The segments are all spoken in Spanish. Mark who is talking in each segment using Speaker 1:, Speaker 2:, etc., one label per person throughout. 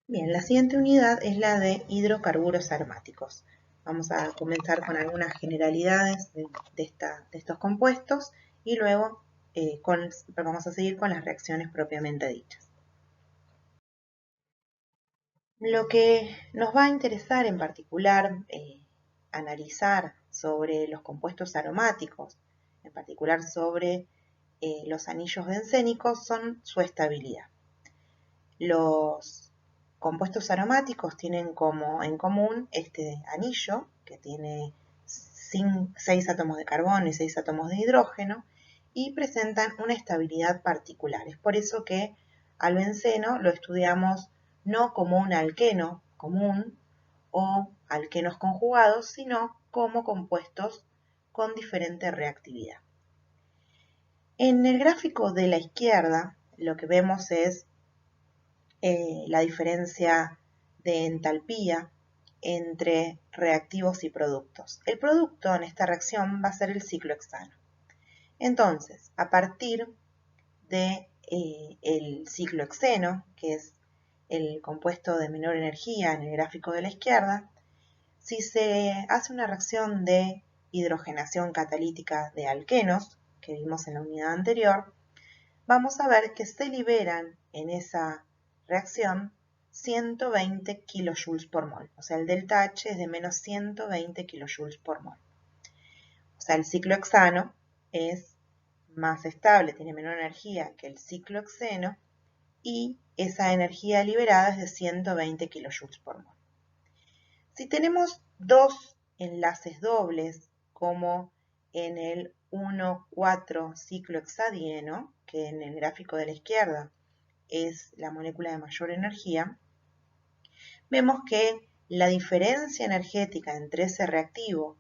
Speaker 1: Bien, la siguiente unidad es la de hidrocarburos aromáticos. Vamos a comenzar con algunas generalidades de estos compuestos y luego vamos a seguir con las reacciones propiamente dichas. Lo que nos va a interesar en particular analizar sobre los compuestos aromáticos, en particular sobre los anillos bencénicos, son su estabilidad. Los compuestos aromáticos tienen en común este anillo, que tiene 6 átomos de carbono y 6 átomos de hidrógeno, y presentan una estabilidad particular. Es por eso que al benceno lo estudiamos no como un alqueno común o alquenos conjugados, sino como compuestos con diferente reactividad. En el gráfico de la izquierda lo que vemos es la diferencia de entalpía entre reactivos y productos. El producto en esta reacción va a ser el ciclohexano. Entonces, a partir de el ciclohexeno, que es el compuesto de menor energía en el gráfico de la izquierda, si se hace una reacción de hidrogenación catalítica de alquenos, que vimos en la unidad anterior, vamos a ver que se liberan en esa reacción 120 kJ por mol. O sea, el delta H es de menos 120 kJ por mol. O sea, el ciclohexano es más estable, tiene menor energía que el ciclohexeno y esa energía liberada es de 120 kJ por mol. Si tenemos dos enlaces dobles, como en el 1,4-ciclohexadieno, que en el gráfico de la izquierda es la molécula de mayor energía, vemos que la diferencia energética entre ese reactivo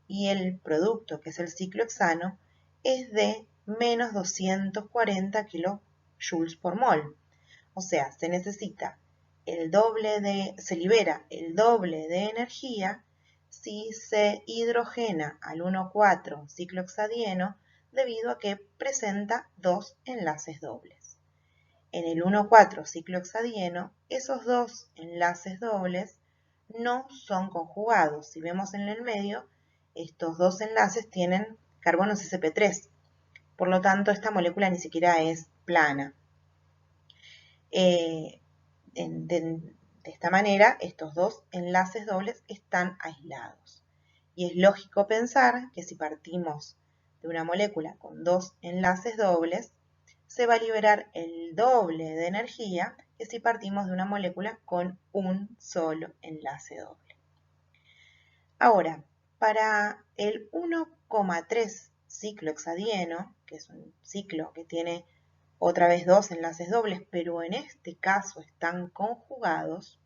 Speaker 1: y el producto, que es el ciclohexano, es de menos 240 kJ por mol. O sea, se libera el doble de energía si se hidrogena al 1,4 ciclohexadieno debido a que presenta dos enlaces dobles. En el 1,4 ciclohexadieno, esos dos enlaces dobles no son conjugados. Si vemos en el medio, estos dos enlaces tienen carbonos sp3. Por lo tanto, esta molécula ni siquiera es plana. De esta manera, estos dos enlaces dobles están aislados. Y es lógico pensar que si partimos de una molécula con dos enlaces dobles, se va a liberar el doble de energía que si partimos de una molécula con un solo enlace doble. Ahora, para el 1,3 ciclohexadieno, que es un ciclo que tiene otra vez dos enlaces dobles, pero en este caso están conjugados,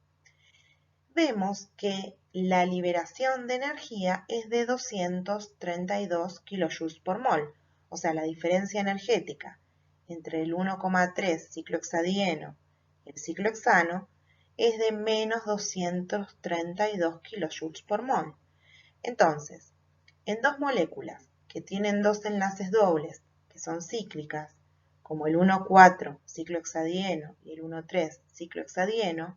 Speaker 1: vemos que la liberación de energía es de 232 kJ por mol, o sea, la diferencia energética entre el 1,3 ciclohexadieno y el ciclohexano es de menos 232 kJ por mol. Entonces, en dos moléculas que tienen dos enlaces dobles, que son cíclicas, como el 1,4 ciclohexadieno y el 1,3 ciclohexadieno,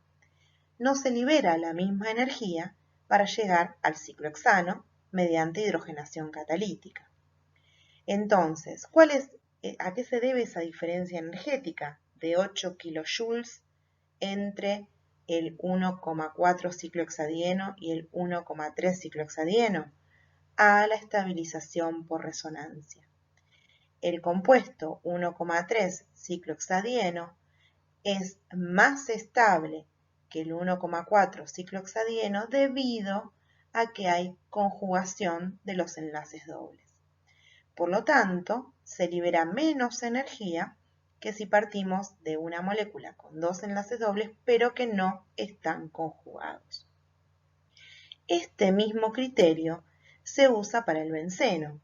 Speaker 1: no se libera la misma energía para llegar al ciclohexano mediante hidrogenación catalítica. Entonces, ¿a qué se debe esa diferencia energética de 8 kJ entre el 1,4 ciclohexadieno y el 1,3 ciclohexadieno? A la estabilización por resonancia. El compuesto 1,3 ciclohexadieno es más estable que el 1,4 ciclohexadieno debido a que hay conjugación de los enlaces dobles. Por lo tanto, se libera menos energía que si partimos de una molécula con dos enlaces dobles pero que no están conjugados. Este mismo criterio se usa para el benceno.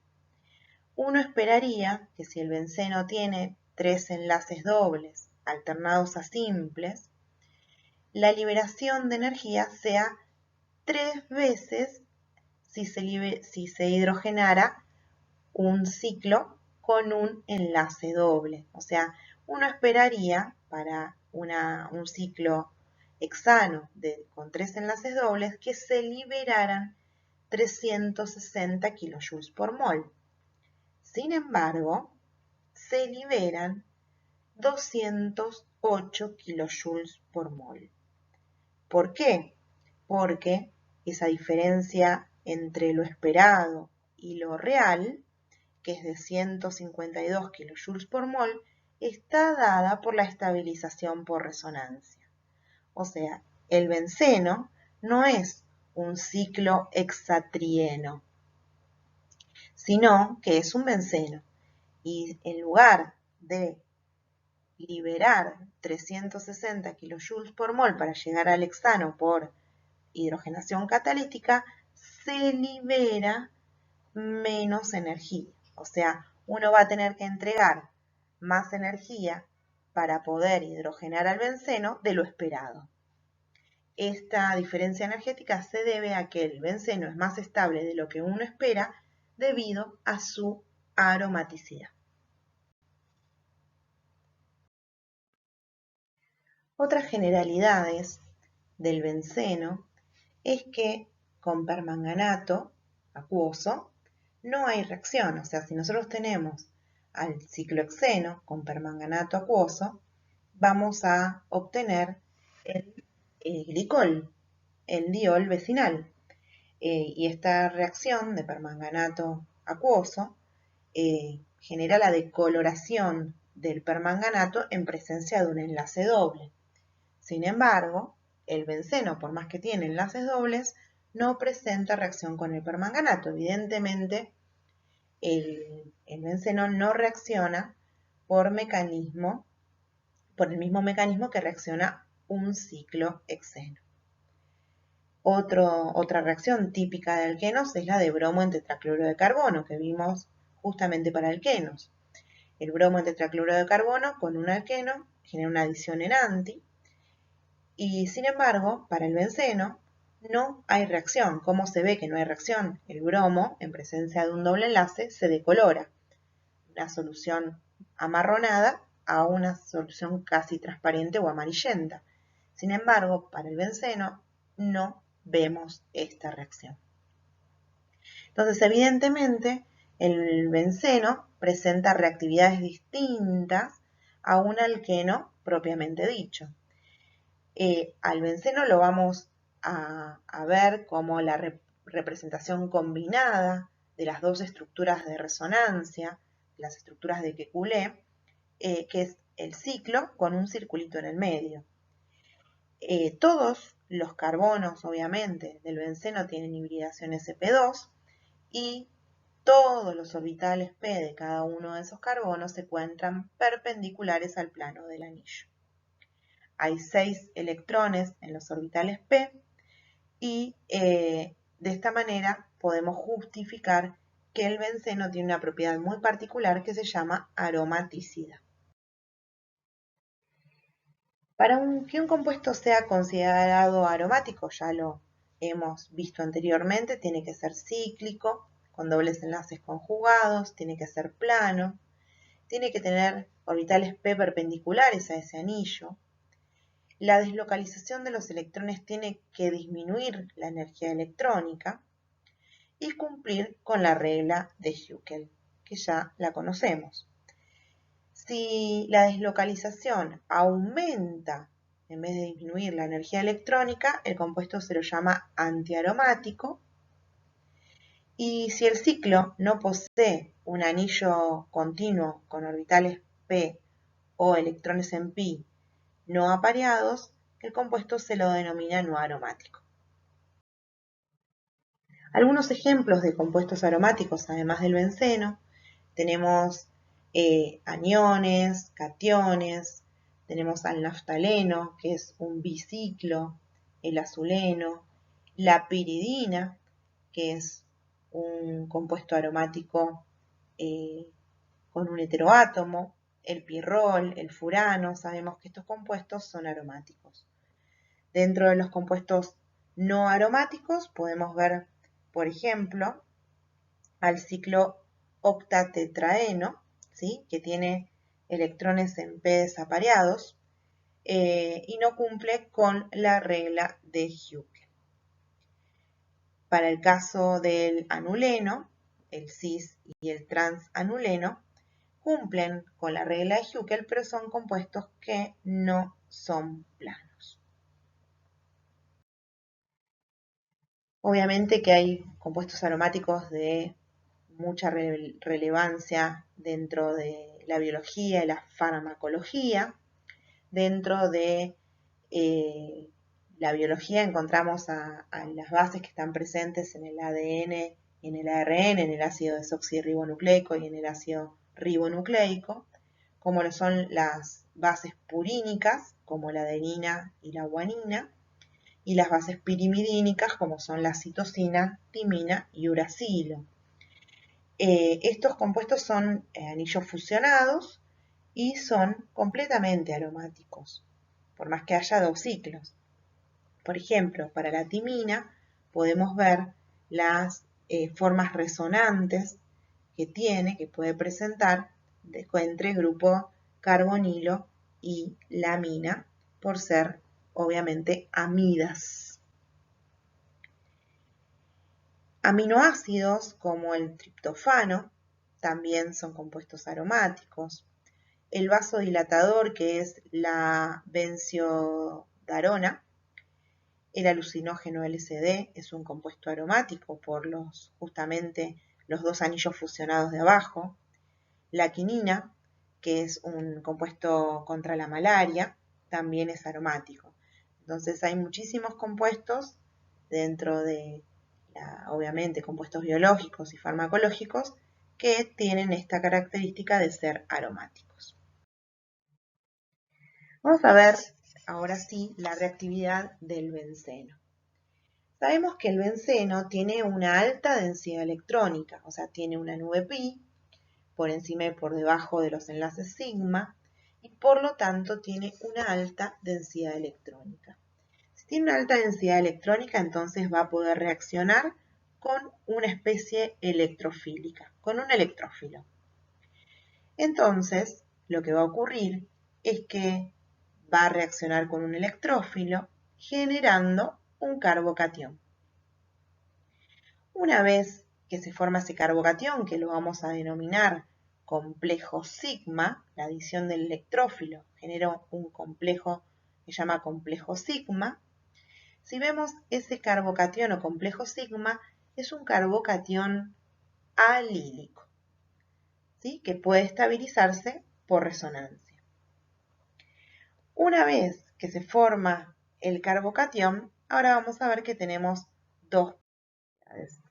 Speaker 1: Uno esperaría que si el benceno tiene tres enlaces dobles alternados a simples, la liberación de energía sea 3 veces si se hidrogenara un ciclo con un enlace doble. O sea, uno esperaría para un ciclo hexano con 3 enlaces dobles, que se liberaran 360 kilojoules por mol. Sin embargo, se liberan 208 kilojoules por mol. ¿Por qué? Porque esa diferencia entre lo esperado y lo real, que es de 152 kilojoules por mol, está dada por la estabilización por resonancia. O sea, el benceno no es un ciclo hexatrieno, sino que es un benceno. Y en lugar de liberar 360 kilojoules por mol para llegar al hexano por hidrogenación catalítica, se libera menos energía. O sea, uno va a tener que entregar más energía para poder hidrogenar al benceno de lo esperado. Esta diferencia energética se debe a que el benceno es más estable de lo que uno espera debido a su aromaticidad. Otras generalidades del benceno es que con permanganato acuoso no hay reacción. O sea, si nosotros tenemos al ciclohexeno con permanganato acuoso, vamos a obtener el glicol, el diol vecinal. Y esta reacción de permanganato acuoso genera la decoloración del permanganato en presencia de un enlace doble. Sin embargo, el benceno, por más que tiene enlaces dobles, no presenta reacción con el permanganato. Evidentemente, el benceno no reacciona por el mismo mecanismo que reacciona un ciclohexeno. Otra reacción típica de alquenos es la de bromo en tetracloro de carbono, que vimos justamente para alquenos. El bromo en tetracloro de carbono con un alqueno genera una adición en anti, y sin embargo, para el benceno no hay reacción. ¿Cómo se ve que no hay reacción? El bromo, en presencia de un doble enlace, se decolora. Una solución amarronada a una solución casi transparente o amarillenta. Sin embargo, para el benceno no vemos esta reacción. Entonces, evidentemente, el benceno presenta reactividades distintas a un alqueno propiamente dicho. Al benceno lo vamos a ver como la representación combinada de las dos estructuras de resonancia, las estructuras de Kekulé, que es el ciclo con un circulito en el medio. Todos los carbonos, obviamente, del benceno tienen hibridación sp2 y todos los orbitales p de cada uno de esos carbonos se encuentran perpendiculares al plano del anillo. Hay 6 electrones en los orbitales p y de esta manera podemos justificar que el benceno tiene una propiedad muy particular que se llama aromaticidad. Para que un compuesto sea considerado aromático, ya lo hemos visto anteriormente, tiene que ser cíclico, con dobles enlaces conjugados, tiene que ser plano, tiene que tener orbitales p perpendiculares a ese anillo. La deslocalización de los electrones tiene que disminuir la energía electrónica y cumplir con la regla de Huckel, que ya la conocemos. Si la deslocalización aumenta en vez de disminuir la energía electrónica, el compuesto se lo llama antiaromático. Y si el ciclo no posee un anillo continuo con orbitales p o electrones en pi no apareados, el compuesto se lo denomina no aromático. Algunos ejemplos de compuestos aromáticos, además del benceno, tenemos aniones, cationes, tenemos al naftaleno, que es un biciclo, el azuleno, la piridina, que es un compuesto aromático con un heteroátomo, el pirrol, el furano, sabemos que estos compuestos son aromáticos. Dentro de los compuestos no aromáticos podemos ver, por ejemplo, al ciclo octatetraeno, ¿sí? Que tiene electrones en p desapareados. y no cumple con la regla de Hückel. Para el caso del anuleno, el cis y el transanuleno, cumplen con la regla de Hückel, pero son compuestos que no son planos. Obviamente que hay compuestos aromáticos de mucha relevancia dentro de la biología y la farmacología. Dentro de la biología encontramos a las bases que están presentes en el ADN, en el ARN, en el ácido desoxirribonucleico y en el ácido ribonucleico, como lo son las bases purínicas, como la adenina y la guanina, y las bases pirimidínicas, como son la citosina, timina y uracilo. Estos compuestos son anillos fusionados y son completamente aromáticos, por más que haya dos ciclos. Por ejemplo, para la timina podemos ver las formas resonantes que puede presentar entre el grupo carbonilo y la amina, por ser obviamente amidas. Aminoácidos como el triptofano también son compuestos aromáticos. El vasodilatador, que es la benziodarona, el alucinógeno LSD, es un compuesto aromático por justamente los dos anillos fusionados de abajo. La quinina, que es un compuesto contra la malaria, también es aromático. Entonces hay muchísimos compuestos dentro de, obviamente, compuestos biológicos y farmacológicos que tienen esta característica de ser aromáticos. Vamos a ver ahora sí la reactividad del benceno. Sabemos que el benceno tiene una alta densidad electrónica, o sea, tiene una nube pi por encima y por debajo de los enlaces sigma, y por lo tanto tiene una alta densidad electrónica. Si tiene una alta densidad electrónica, entonces va a poder reaccionar con una especie electrofílica, con un electrófilo. Entonces, lo que va a ocurrir es que va a reaccionar con un electrófilo generando un carbocatión. Una vez que se forma ese carbocatión, que lo vamos a denominar complejo sigma, la adición del electrófilo genera un complejo que se llama complejo sigma. Si vemos ese carbocatión o complejo sigma, es un carbocatión alílico, ¿sí? Que puede estabilizarse por resonancia. Una vez que se forma el carbocatión, ahora vamos a ver que tenemos dos propiedades.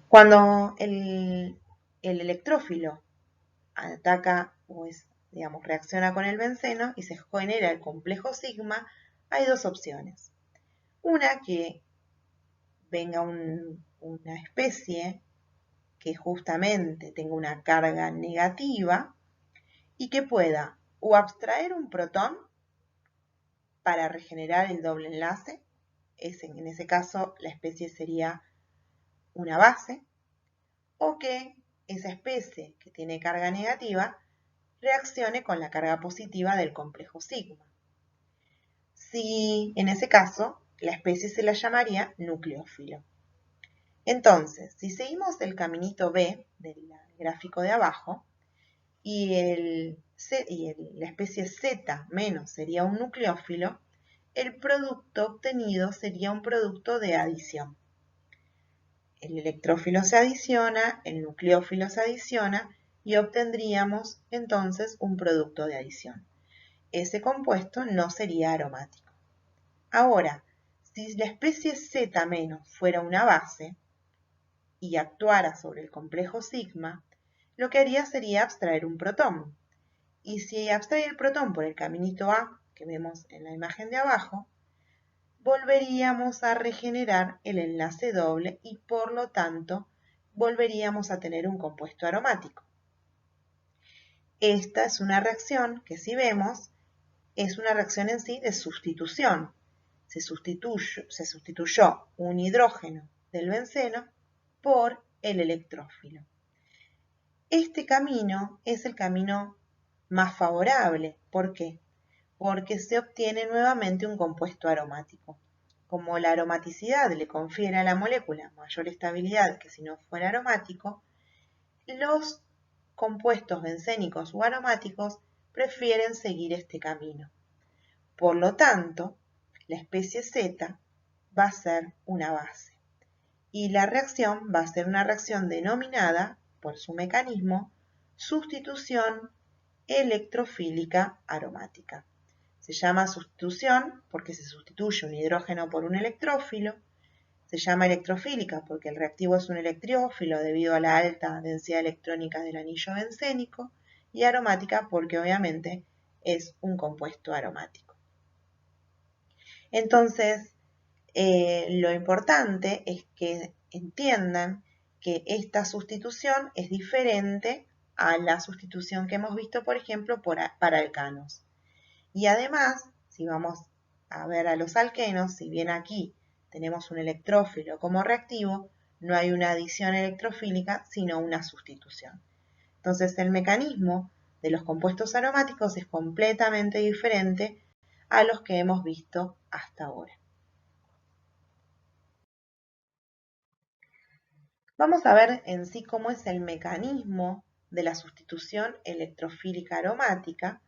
Speaker 1: Cuando el electrófilo ataca o reacciona con el benceno y se genera el complejo sigma, hay dos opciones. Una, que venga una especie que justamente tenga una carga negativa y que pueda o abstraer un protón para regenerar el doble enlace, en ese caso la especie sería una base, o que esa especie que tiene carga negativa reaccione con la carga positiva del complejo sigma. Si en ese caso la especie se la llamaría nucleófilo. Entonces, si seguimos el caminito B del gráfico de abajo y la especie Z menos sería un nucleófilo, el producto obtenido sería un producto de adición. El electrófilo se adiciona, el nucleófilo se adiciona y obtendríamos entonces un producto de adición. Ese compuesto no sería aromático. Ahora, si la especie Z- fuera una base y actuara sobre el complejo sigma, lo que haría sería abstraer un protón. Y si abstrae el protón por el caminito A, que vemos en la imagen de abajo, volveríamos a regenerar el enlace doble y por lo tanto volveríamos a tener un compuesto aromático. Esta es una reacción que, si vemos, es una reacción en sí de sustitución. Se sustituyó un hidrógeno del benceno por el electrófilo. Este camino es el camino más favorable. ¿Por qué? porque se obtiene nuevamente un compuesto aromático. Como la aromaticidad le confiere a la molécula mayor estabilidad que si no fuera aromático, los compuestos bencénicos o aromáticos prefieren seguir este camino. Por lo tanto, la especie Z va a ser una base y la reacción va a ser una reacción denominada, por su mecanismo, sustitución electrofílica aromática. Se llama sustitución porque se sustituye un hidrógeno por un electrófilo. Se llama electrofílica porque el reactivo es un electrófilo debido a la alta densidad electrónica del anillo bencénico. Y aromática porque obviamente es un compuesto aromático. Entonces, lo importante es que entiendan que esta sustitución es diferente a la sustitución que hemos visto, por ejemplo, para alcanos. Y además, si vamos a ver a los alquenos, si bien aquí tenemos un electrófilo como reactivo, no hay una adición electrofílica, sino una sustitución. Entonces, el mecanismo de los compuestos aromáticos es completamente diferente a los que hemos visto hasta ahora. Vamos a ver en sí cómo es el mecanismo de la sustitución electrofílica aromática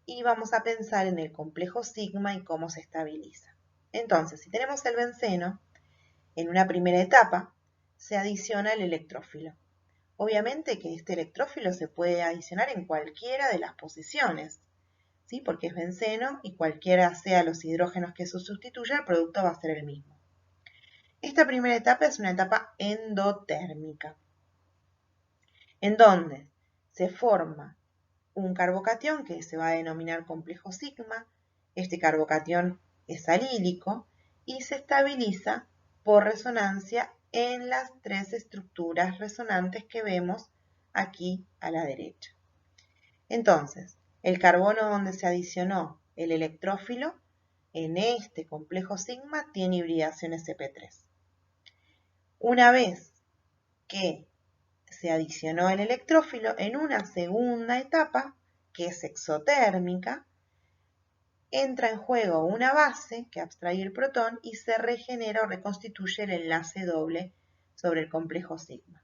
Speaker 1: y vamos a pensar en el complejo sigma y cómo se estabiliza. Entonces, si tenemos el benceno, en una primera etapa se adiciona el electrófilo. Obviamente que este electrófilo se puede adicionar en cualquiera de las posiciones, ¿sí? Porque es benceno y cualquiera sea los hidrógenos que se sustituya, el producto va a ser el mismo. Esta primera etapa es una etapa endotérmica, en donde se forma un carbocatión que se va a denominar complejo sigma. Este carbocatión es alílico y se estabiliza por resonancia en las tres estructuras resonantes que vemos aquí a la derecha. Entonces, el carbono donde se adicionó el electrófilo en este complejo sigma tiene hibridación sp3. Una vez que se adicionó el electrófilo, en una segunda etapa, que es exotérmica, entra en juego una base que abstrae el protón y se regenera o reconstituye el enlace doble sobre el complejo sigma.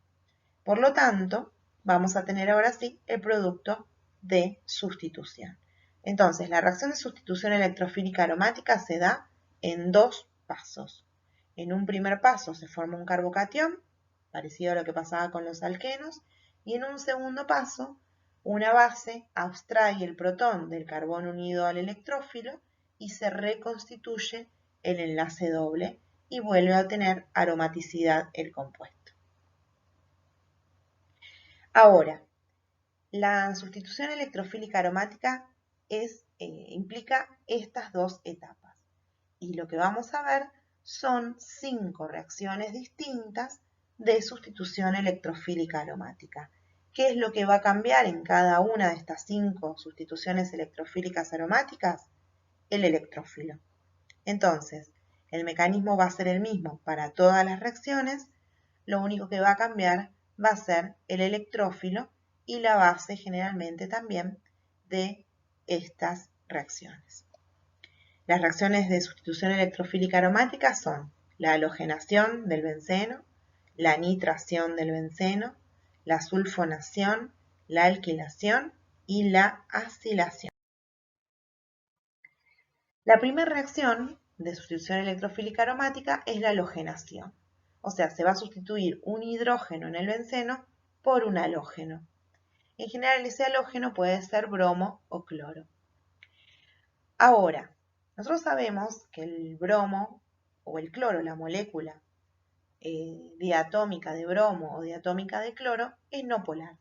Speaker 1: Por lo tanto, vamos a tener ahora sí el producto de sustitución. Entonces, la reacción de sustitución electrofílica aromática se da en dos pasos. En un primer paso se forma un carbocatión, parecido a lo que pasaba con los alquenos, y en un segundo paso, una base abstrae el protón del carbón unido al electrófilo y se reconstituye el enlace doble y vuelve a tener aromaticidad el compuesto. Ahora, la sustitución electrofílica aromática implica estas dos etapas. Y lo que vamos a ver son 5 reacciones distintas de sustitución electrofílica aromática. ¿Qué es lo que va a cambiar en cada una de estas 5 sustituciones electrofílicas aromáticas? El electrófilo. Entonces, el mecanismo va a ser el mismo para todas las reacciones, lo único que va a cambiar va a ser el electrófilo y la base generalmente también de estas reacciones. Las reacciones de sustitución electrofílica aromática son la halogenación del benceno, la nitración del benceno, la sulfonación, la alquilación y la acilación. La primera reacción de sustitución electrofílica aromática es la halogenación. O sea, se va a sustituir un hidrógeno en el benceno por un halógeno. En general, ese halógeno puede ser bromo o cloro. Ahora, nosotros sabemos que el bromo o el cloro, la molécula diatómica de bromo o diatómica de cloro, es no polar.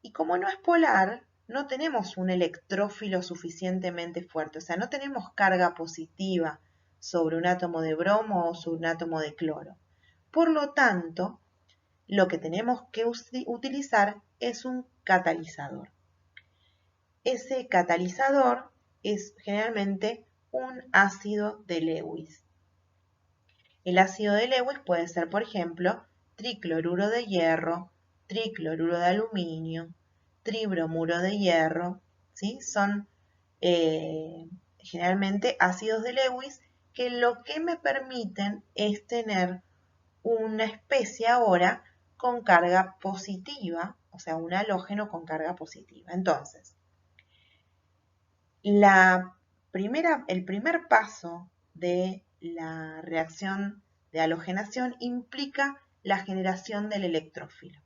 Speaker 1: Y como no es polar, no tenemos un electrófilo suficientemente fuerte, o sea, no tenemos carga positiva sobre un átomo de bromo o sobre un átomo de cloro. Por lo tanto, lo que tenemos que utilizar es un catalizador. Ese catalizador es generalmente un ácido de Lewis. El ácido de Lewis puede ser, por ejemplo, tricloruro de hierro, tricloruro de aluminio, tribromuro de hierro, ¿sí? Son generalmente ácidos de Lewis, que lo que me permiten es tener una especie ahora con carga positiva, o sea, un halógeno con carga positiva. Entonces, el primer paso de la reacción de halogenación implica la generación del electrófilo,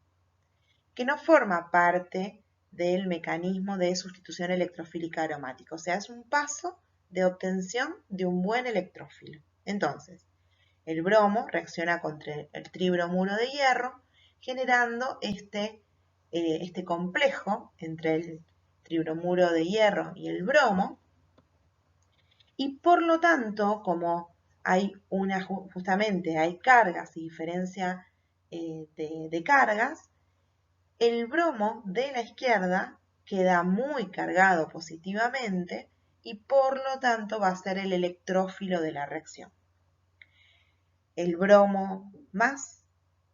Speaker 1: que no forma parte del mecanismo de sustitución electrofílica aromática, o sea, es un paso de obtención de un buen electrófilo. Entonces, el bromo reacciona contra el tribromuro de hierro, generando este complejo entre el tribromuro de hierro y el bromo, y por lo tanto, como hay justamente hay cargas y diferencia de cargas, el bromo de la izquierda queda muy cargado positivamente y por lo tanto va a ser el electrófilo de la reacción. El bromo más,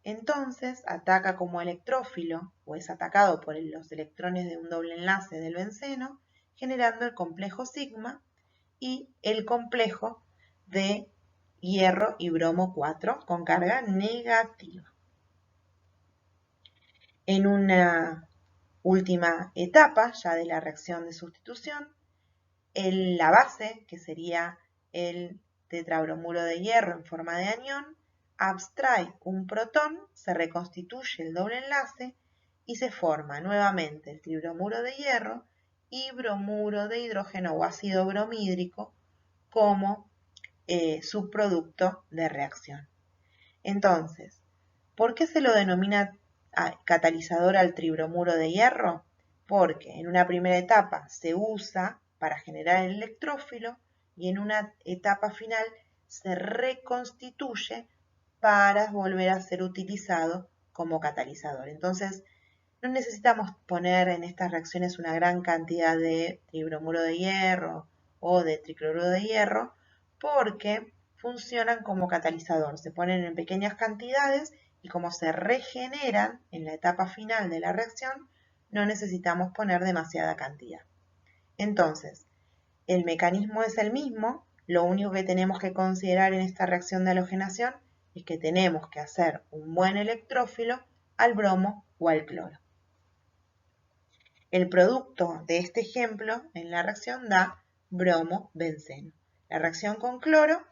Speaker 1: entonces, ataca como electrófilo o es atacado por los electrones de un doble enlace del benceno, generando el complejo sigma y el complejo de hierro y bromo 4 con carga negativa. En una última etapa ya de la reacción de sustitución, la base, que sería el tetrabromuro de hierro en forma de anión, abstrae un protón, se reconstituye el doble enlace y se forma nuevamente el tribromuro de hierro y bromuro de hidrógeno o ácido bromhídrico como subproducto de reacción. Entonces, ¿por qué se lo denomina catalizador al tribromuro de hierro? Porque en una primera etapa se usa para generar el electrófilo y en una etapa final se reconstituye para volver a ser utilizado como catalizador. Entonces, no necesitamos poner en estas reacciones una gran cantidad de tribromuro de hierro o de tricloruro de hierro porque funcionan como catalizador. Se ponen en pequeñas cantidades y como se regeneran en la etapa final de la reacción, no necesitamos poner demasiada cantidad. Entonces, el mecanismo es el mismo, lo único que tenemos que considerar en esta reacción de halogenación es que tenemos que hacer un buen electrófilo al bromo o al cloro. El producto de este ejemplo en la reacción da bromo-benceno. La reacción con cloro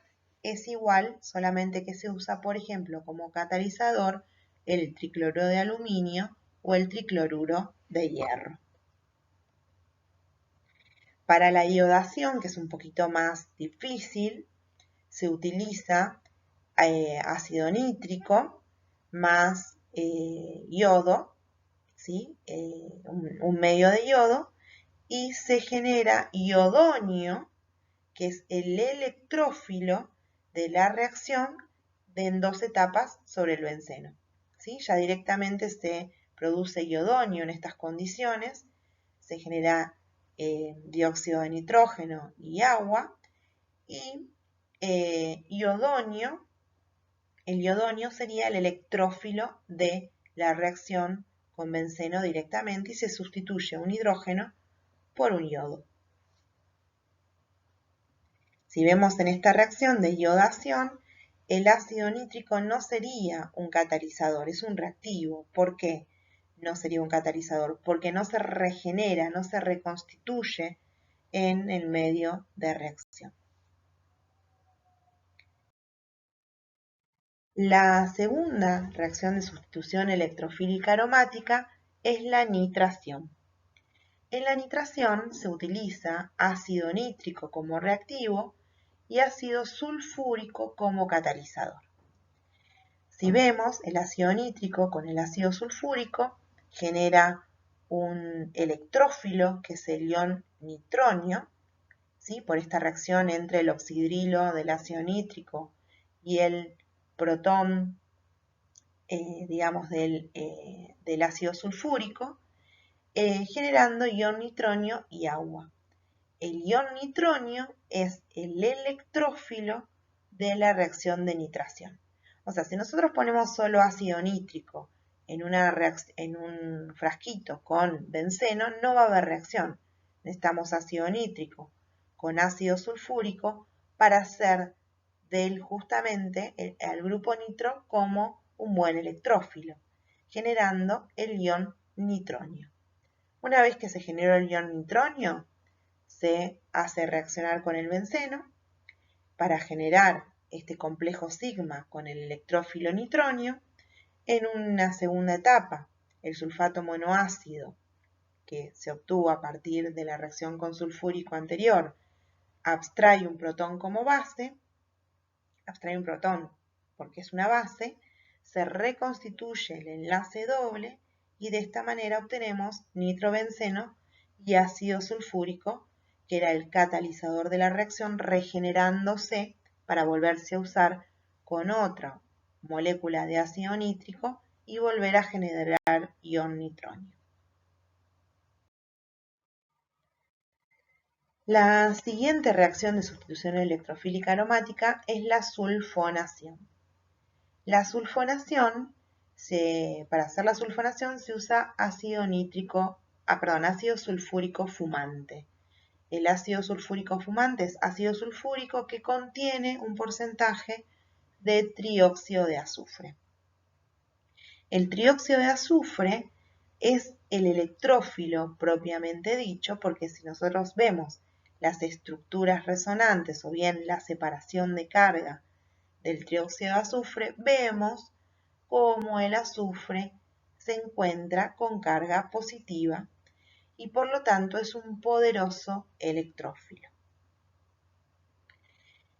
Speaker 1: es igual, solamente que se usa, por ejemplo, como catalizador el tricloruro de aluminio o el tricloruro de hierro. Para la iodación, que es un poquito más difícil, se utiliza ácido nítrico más yodo, ¿sí? Un medio de yodo, y se genera iodonio, que es el electrófilo de la reacción en dos etapas sobre el benceno. ¿Sí? Ya directamente se produce iodonio en estas condiciones, se genera dióxido de nitrógeno y agua, y iodonio, el iodonio sería el electrófilo de la reacción con benceno directamente y se sustituye un hidrógeno por un yodo. Si vemos en esta reacción de iodación, el ácido nítrico no sería un catalizador, es un reactivo. ¿Por qué no sería un catalizador? Porque no se regenera, no se reconstituye en el medio de reacción. La segunda reacción de sustitución electrofílica aromática es la nitración. En la nitración se utiliza ácido nítrico como reactivo y ácido sulfúrico como catalizador. Si vemos, el ácido nítrico con el ácido sulfúrico genera un electrófilo que es el ion nitronio, ¿sí? Por esta reacción entre el oxidrilo del ácido nítrico y el protón, digamos, del ácido sulfúrico, generando ion nitronio y agua. El ion nitronio es el electrófilo de la reacción de nitración. O sea, si nosotros ponemos solo ácido nítrico en un frasquito con benceno, no va a haber reacción. necesitamos ácido nítrico con ácido sulfúrico para hacer justamente al grupo nitro como un buen electrófilo, generando el ion nitronio. Una vez que se generó el ion nitronio, se hace reaccionar con el benceno para generar este complejo sigma con el electrófilo nitronio. En una segunda etapa, el sulfato monoácido, que se obtuvo a partir de la reacción con sulfúrico anterior, abstrae un protón como base, abstrae un protón porque es una base, se reconstituye el enlace doble y de esta manera obtenemos nitrobenceno y ácido sulfúrico, que era el catalizador de la reacción, regenerándose para volverse a usar con otra molécula de ácido nítrico y volver a generar ion nitronio. La siguiente reacción de sustitución electrofílica aromática es la sulfonación. La sulfonación, para hacer la sulfonación se usa ácido sulfúrico fumante. El ácido sulfúrico fumante es ácido sulfúrico que contiene un porcentaje de trióxido de azufre. El trióxido de azufre es el electrófilo propiamente dicho, porque si nosotros vemos las estructuras resonantes o bien la separación de carga del trióxido de azufre, vemos cómo el azufre se encuentra con carga positiva y por lo tanto es un poderoso electrófilo.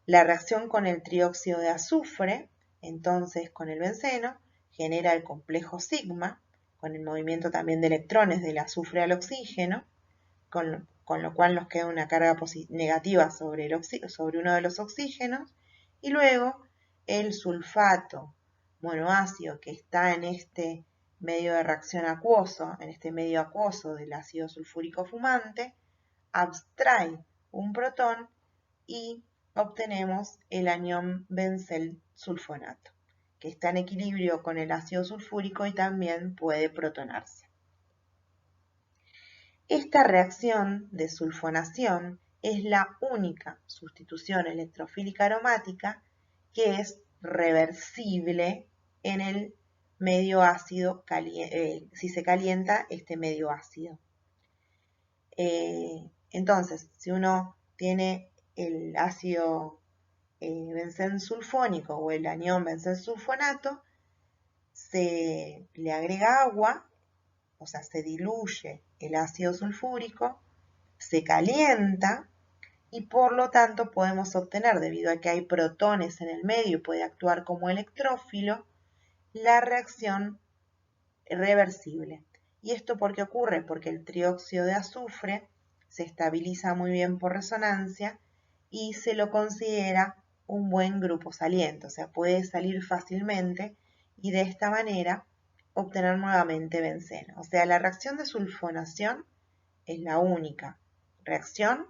Speaker 1: La reacción con el trióxido de azufre, entonces con el benceno, genera el complejo sigma, con el movimiento también de electrones del azufre al oxígeno, con lo cual nos queda una carga negativa sobre uno de los oxígenos, y luego el sulfato monoácido que está en este medio de reacción acuoso, en este medio acuoso del ácido sulfúrico fumante, abstrae un protón y obtenemos el anión bencel sulfonato, que está en equilibrio con el ácido sulfúrico y también puede protonarse. Esta reacción de sulfonación es la única sustitución electrofílica aromática que es reversible en el medio ácido si se calienta este medio ácido. Entonces, si uno tiene el ácido bencensulfónico o el anión bencensulfonato, se le agrega agua, o sea, se diluye el ácido sulfúrico, se calienta y por lo tanto podemos obtener, debido a que hay protones en el medio y puede actuar como electrófilo, la reacción reversible. ¿Y esto por qué ocurre? Porque el trióxido de azufre se estabiliza muy bien por resonancia y se lo considera un buen grupo saliente, o sea, puede salir fácilmente y de esta manera obtener nuevamente benceno. O sea, la reacción de sulfonación es la única reacción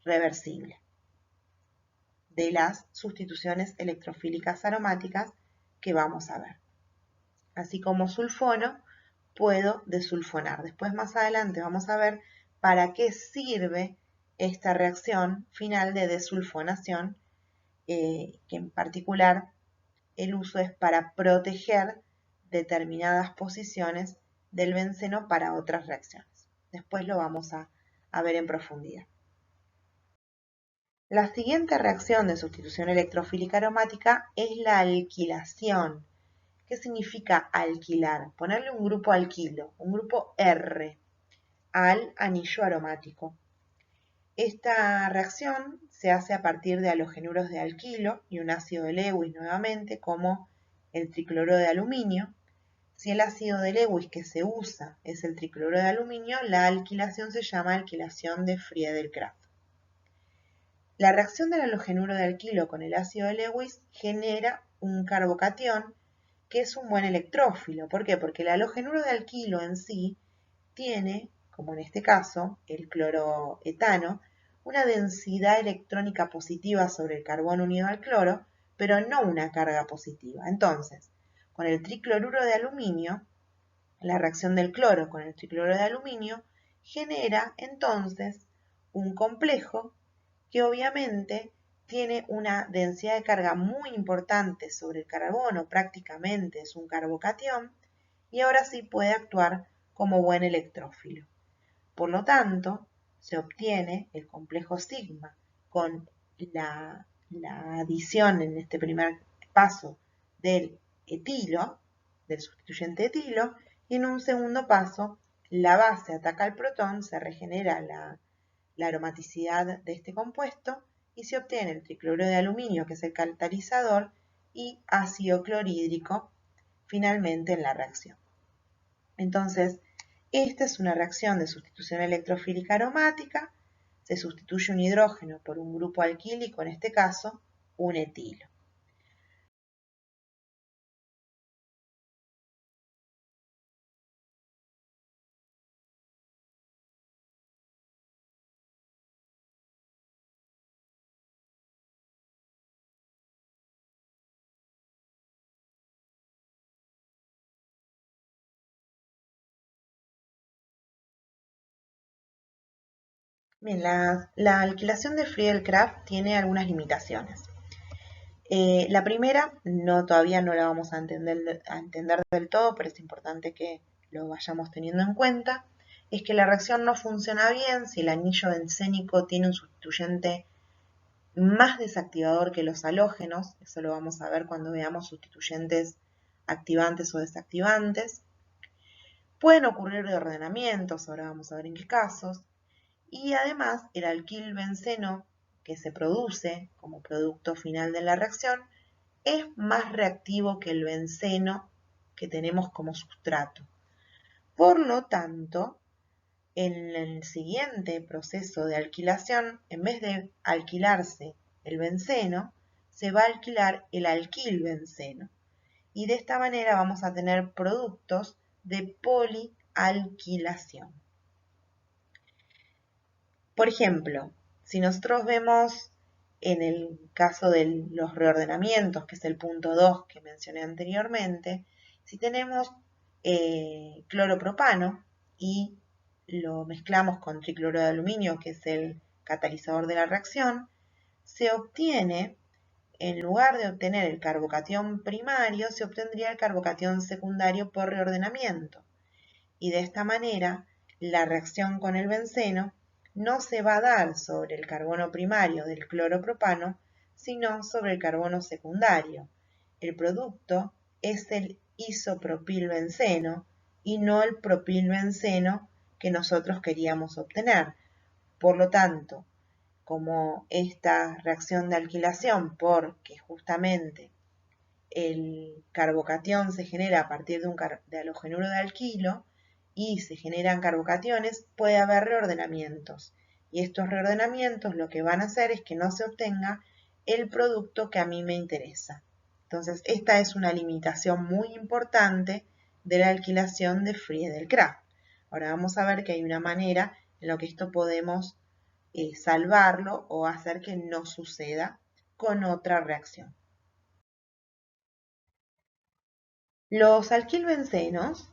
Speaker 1: reversible de las sustituciones electrofílicas aromáticas que vamos a ver. Así como sulfono, puedo desulfonar. Después más adelante vamos a ver para qué sirve esta reacción final de desulfonación, que en particular el uso es para proteger determinadas posiciones del benceno para otras reacciones. Después lo vamos a ver en profundidad. La siguiente reacción de sustitución electrofílica aromática es la alquilación. ¿Qué significa alquilar? Ponerle un grupo alquilo, un grupo R, al anillo aromático. Esta reacción se hace a partir de halogenuros de alquilo y un ácido de Lewis nuevamente, como el tricloruro de aluminio. Si el ácido de Lewis que se usa es el tricloruro de aluminio, la alquilación se llama alquilación de Friedel-Crafts. La reacción del halogenuro de alquilo con el ácido de Lewis genera un carbocatión que es un buen electrófilo. ¿Por qué? Porque el halogenuro de alquilo en sí tiene, como en este caso, el cloroetano, una densidad electrónica positiva sobre el carbón unido al cloro, pero no una carga positiva. Entonces, con el tricloruro de aluminio, la reacción del cloro con el tricloruro de aluminio genera entonces un complejo que obviamente tiene una densidad de carga muy importante sobre el carbono, prácticamente es un carbocatión, y ahora sí puede actuar como buen electrófilo. Por lo tanto, se obtiene el complejo sigma con la adición en este primer paso del etilo, del sustituyente etilo, y en un segundo paso la base ataca al protón, se regenera la aromaticidad de este compuesto y se obtiene el tricloruro de aluminio, que es el catalizador, y ácido clorhídrico finalmente en la reacción. Entonces, esta es una reacción de sustitución electrofílica aromática. Se sustituye un hidrógeno por un grupo alquílico, en este caso, un etilo. Bien, la alquilación de Friedel-Crafts tiene algunas limitaciones. La primera, todavía no la vamos a entender del todo, pero es importante que lo vayamos teniendo en cuenta, es que la reacción no funciona bien si el anillo bencénico tiene un sustituyente más desactivador que los halógenos. Eso lo vamos a ver cuando veamos sustituyentes activantes o desactivantes. Pueden ocurrir reordenamientos, ahora vamos a ver en qué casos. Y además, el alquilbenceno que se produce como producto final de la reacción es más reactivo que el benceno que tenemos como sustrato. Por lo tanto, en el siguiente proceso de alquilación, en vez de alquilarse el benceno, se va a alquilar el alquilbenceno. Y de esta manera vamos a tener productos de polialquilación. Por ejemplo, si nosotros vemos en el caso de los reordenamientos, que es el punto 2 que mencioné anteriormente, si tenemos cloropropano y lo mezclamos con tricloruro de aluminio, que es el catalizador de la reacción, se obtiene, en lugar de obtener el carbocatión primario, se obtendría el carbocatión secundario por reordenamiento. Y de esta manera, la reacción con el benceno no se va a dar sobre el carbono primario del cloropropano, sino sobre el carbono secundario. El producto es el isopropilbenceno y no el propilbenceno que nosotros queríamos obtener. Por lo tanto, como esta reacción de alquilación, porque justamente el carbocatión se genera a partir de halogenuro de alquilo y se generan carbocationes, puede haber reordenamientos. Y estos reordenamientos lo que van a hacer es que no se obtenga el producto que a mí me interesa. Entonces, esta es una limitación muy importante de la alquilación de Friedel-Crafts. Ahora vamos a ver que hay una manera en la que esto podemos salvarlo o hacer que no suceda con otra reacción. Los alquilbencenos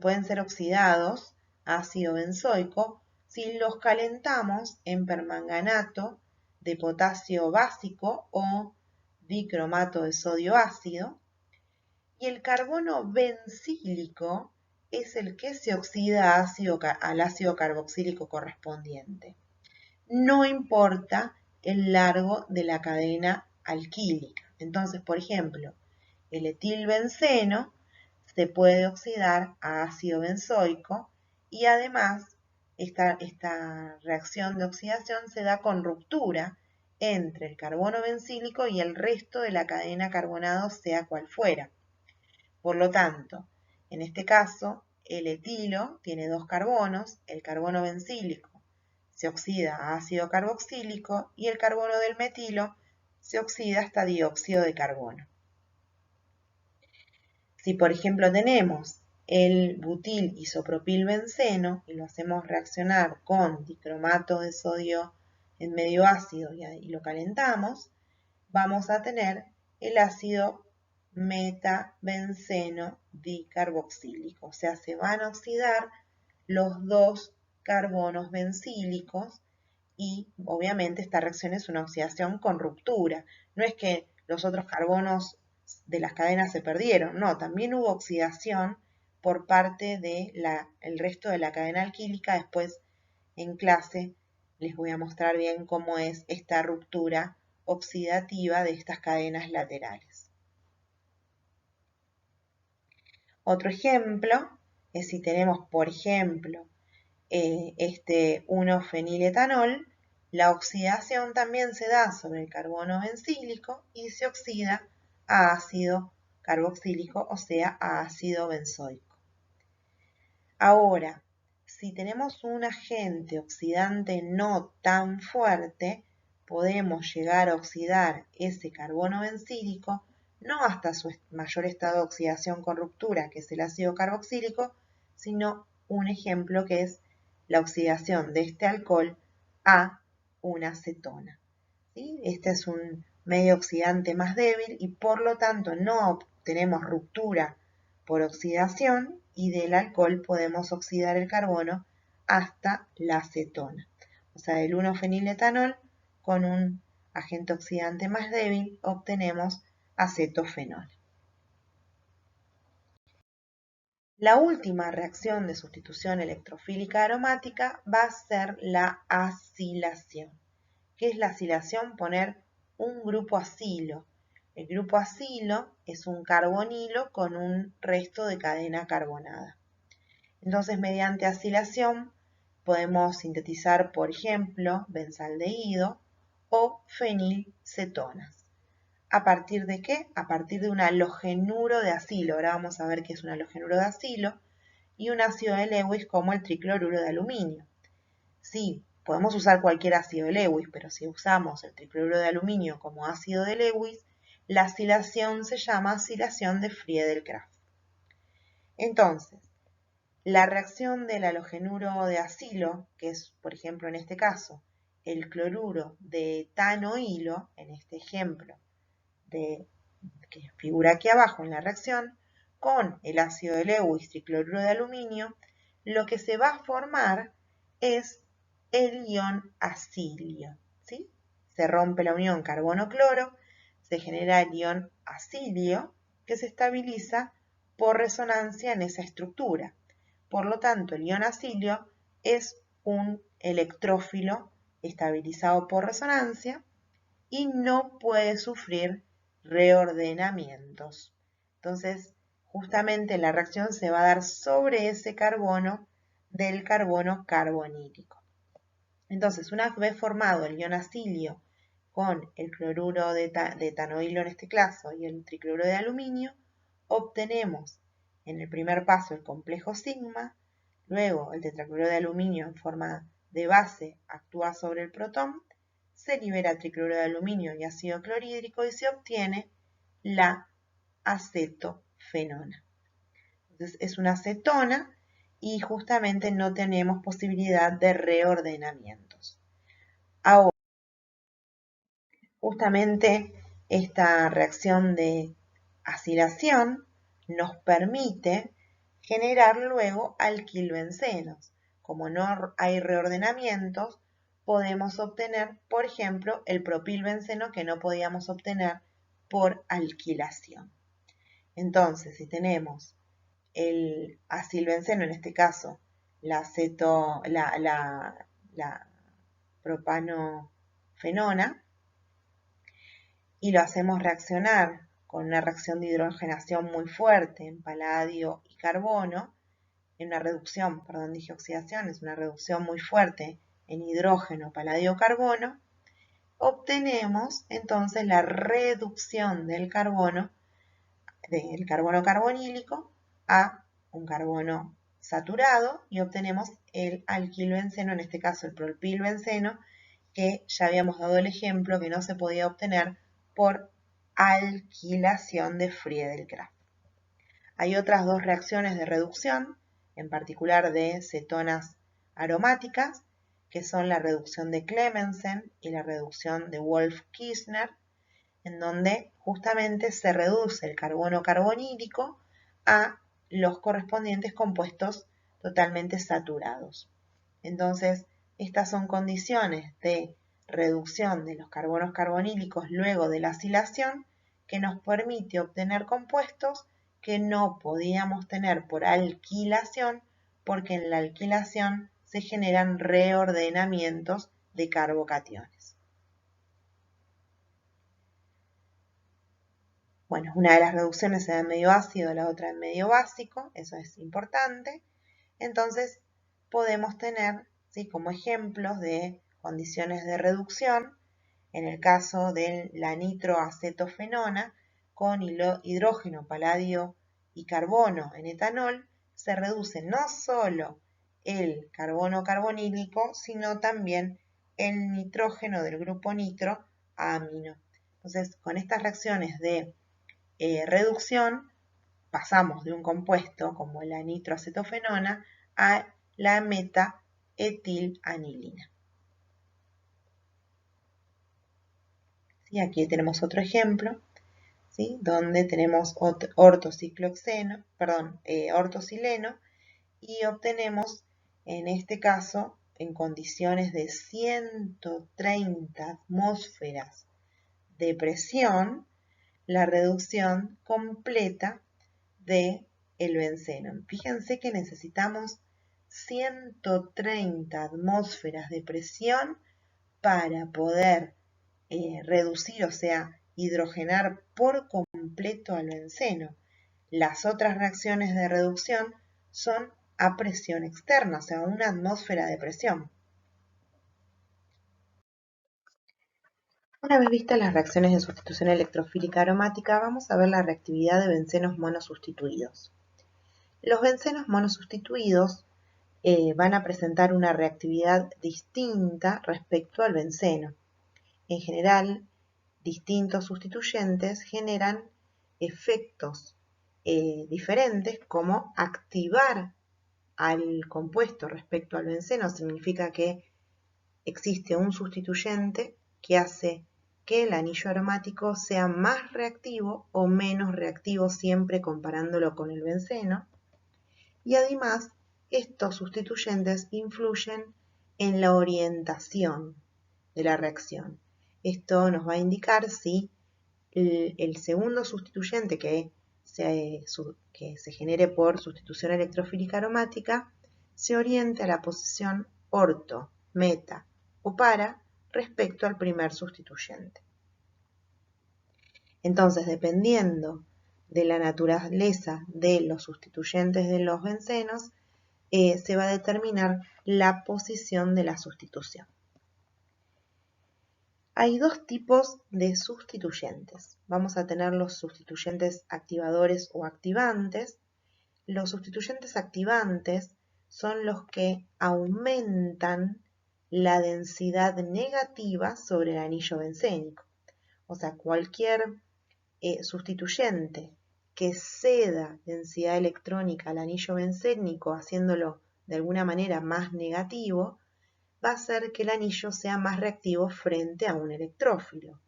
Speaker 1: pueden ser oxidados a ácido benzoico si los calentamos en permanganato de potasio básico o dicromato de sodio ácido. Y el carbono bencílico es el que se oxida al ácido carboxílico correspondiente. No importa el largo de la cadena alquílica. Entonces, por ejemplo, el etilbenceno se puede oxidar a ácido benzoico y además esta reacción de oxidación se da con ruptura entre el carbono bencílico y el resto de la cadena carbonado, sea cual fuera. Por lo tanto, en este caso, el etilo tiene dos carbonos, el carbono bencílico se oxida a ácido carboxílico y el carbono del metilo se oxida hasta dióxido de carbono. Si por ejemplo tenemos el butil isopropilbenceno y lo hacemos reaccionar con dicromato de sodio en medio ácido y lo calentamos, vamos a tener el ácido metabenceno dicarboxílico. O sea, se van a oxidar los dos carbonos bencílicos y obviamente esta reacción es una oxidación con ruptura. No es que los otros carbonos de las cadenas se perdieron, no, también hubo oxidación por parte del resto de la cadena alquílica. Después en clase les voy a mostrar bien cómo es esta ruptura oxidativa de estas cadenas laterales. Otro ejemplo es si tenemos, por ejemplo, este 1-feniletanol, la oxidación también se da sobre el carbono bencílico y se oxida a ácido carboxílico, o sea, a ácido benzoico. Ahora, si tenemos un agente oxidante no tan fuerte, podemos llegar a oxidar ese carbono bencílico no hasta su mayor estado de oxidación con ruptura, que es el ácido carboxílico, sino un ejemplo que es la oxidación de este alcohol a una acetona. ¿Sí? Este es un medio oxidante más débil y por lo tanto no obtenemos ruptura por oxidación y del alcohol podemos oxidar el carbono hasta la acetona. O sea, del 1-feniletanol con un agente oxidante más débil obtenemos acetofenol. La última reacción de sustitución electrofílica aromática va a ser la acilación. ¿Qué es la acilación? Poner un grupo acilo. El grupo acilo es un carbonilo con un resto de cadena carbonada. Entonces, mediante acilación podemos sintetizar, por ejemplo, benzaldehído o fenilcetonas. ¿A partir de qué? A partir de un halogenuro de acilo. Ahora vamos a ver qué es un halogenuro de acilo y un ácido de Lewis como el tricloruro de aluminio. Sí, podemos usar cualquier ácido de Lewis, pero si usamos el tricloruro de aluminio como ácido de Lewis, la acilación se llama acilación de Friedel-Crafts. Entonces, la reacción del halogenuro de acilo, que es, por ejemplo, en este caso, el cloruro de etanohilo, en este ejemplo que figura aquí abajo en la reacción, con el ácido de Lewis, tricloruro de aluminio, lo que se va a formar es el ion acilio, ¿sí? Se rompe la unión carbono-cloro, se genera el ion acilio que se estabiliza por resonancia en esa estructura. Por lo tanto, el ion acilio es un electrófilo estabilizado por resonancia y no puede sufrir reordenamientos. Entonces, justamente la reacción se va a dar sobre ese carbono del carbono carbonílico. Entonces, una vez formado el ion acilio con el cloruro de etanohilo en este caso y el tricloruro de aluminio, obtenemos en el primer paso el complejo sigma, luego el tetracloruro de aluminio en forma de base actúa sobre el protón, se libera tricloruro de aluminio y ácido clorhídrico y se obtiene la acetofenona. Entonces es una acetona y justamente no tenemos posibilidad de reordenamientos. Ahora, justamente esta reacción de acilación nos permite generar luego alquilbencenos. Como no hay reordenamientos, podemos obtener, por ejemplo, el propilbenceno que no podíamos obtener por alquilación. Entonces, si tenemos el acilbenceno, en este caso, la propanofenona, y lo hacemos reaccionar con una reacción de hidrogenación muy fuerte en paladio y carbono, en una reducción, perdón, dije oxidación, es una reducción muy fuerte en hidrógeno, paladio, carbono, obtenemos entonces la reducción del carbono carbonílico a un carbono saturado y obtenemos el alquilbenceno, en este caso el propilbenceno, que ya habíamos dado el ejemplo que no se podía obtener por alquilación de Friedel-Crafts. Hay otras dos reacciones de reducción, en particular de cetonas aromáticas, que son la reducción de Clemmensen y la reducción de Wolff-Kishner, en donde justamente se reduce el carbono carbonílico a los correspondientes compuestos totalmente saturados. Entonces, estas son condiciones de reducción de los carbonos carbonílicos luego de la acilación que nos permite obtener compuestos que no podíamos tener por alquilación, porque en la alquilación se generan reordenamientos de carbocationes. Bueno, una de las reducciones se da en medio ácido, la otra en medio básico, eso es importante. Entonces, podemos tener, ¿sí?, como ejemplos de condiciones de reducción, en el caso de la nitroacetofenona, con hidrógeno, paladio y carbono en etanol, se reduce no solo el carbono carbonílico, sino también el nitrógeno del grupo nitro a amino. Entonces, con estas reacciones de reducción, pasamos de un compuesto como la nitroacetofenona a la metaetilanilina. ¿Sí? Aquí tenemos otro ejemplo, ¿sí?, donde tenemos ortosileno y obtenemos, en este caso, en condiciones de 130 atmósferas de presión, la reducción completa del benceno. Fíjense que necesitamos 130 atmósferas de presión para poder reducir, o sea, hidrogenar por completo al benceno. Las otras reacciones de reducción son a presión externa, o sea, una atmósfera de presión. Una vez vistas las reacciones de sustitución electrofílica aromática, vamos a ver la reactividad de bencenos monosustituidos. Los bencenos monosustituidos van a presentar una reactividad distinta respecto al benceno. En general, distintos sustituyentes generan efectos diferentes, como activar al compuesto respecto al benceno. Significa que existe un sustituyente que hace que el anillo aromático sea más reactivo o menos reactivo, siempre comparándolo con el benceno. Y además, estos sustituyentes influyen en la orientación de la reacción. Esto nos va a indicar si el segundo sustituyente que se genere por sustitución electrofílica aromática se orienta a la posición orto, meta o para respecto al primer sustituyente. Entonces, dependiendo de la naturaleza de los sustituyentes de los bencenos, se va a determinar la posición de la sustitución. Hay dos tipos de sustituyentes. Vamos a tener los sustituyentes activadores o activantes. Los sustituyentes activantes son los que aumentan la densidad negativa sobre el anillo bencénico. O sea, cualquier sustituyente que ceda densidad electrónica al anillo bencénico, haciéndolo de alguna manera más negativo, va a hacer que el anillo sea más reactivo frente a un electrófilo.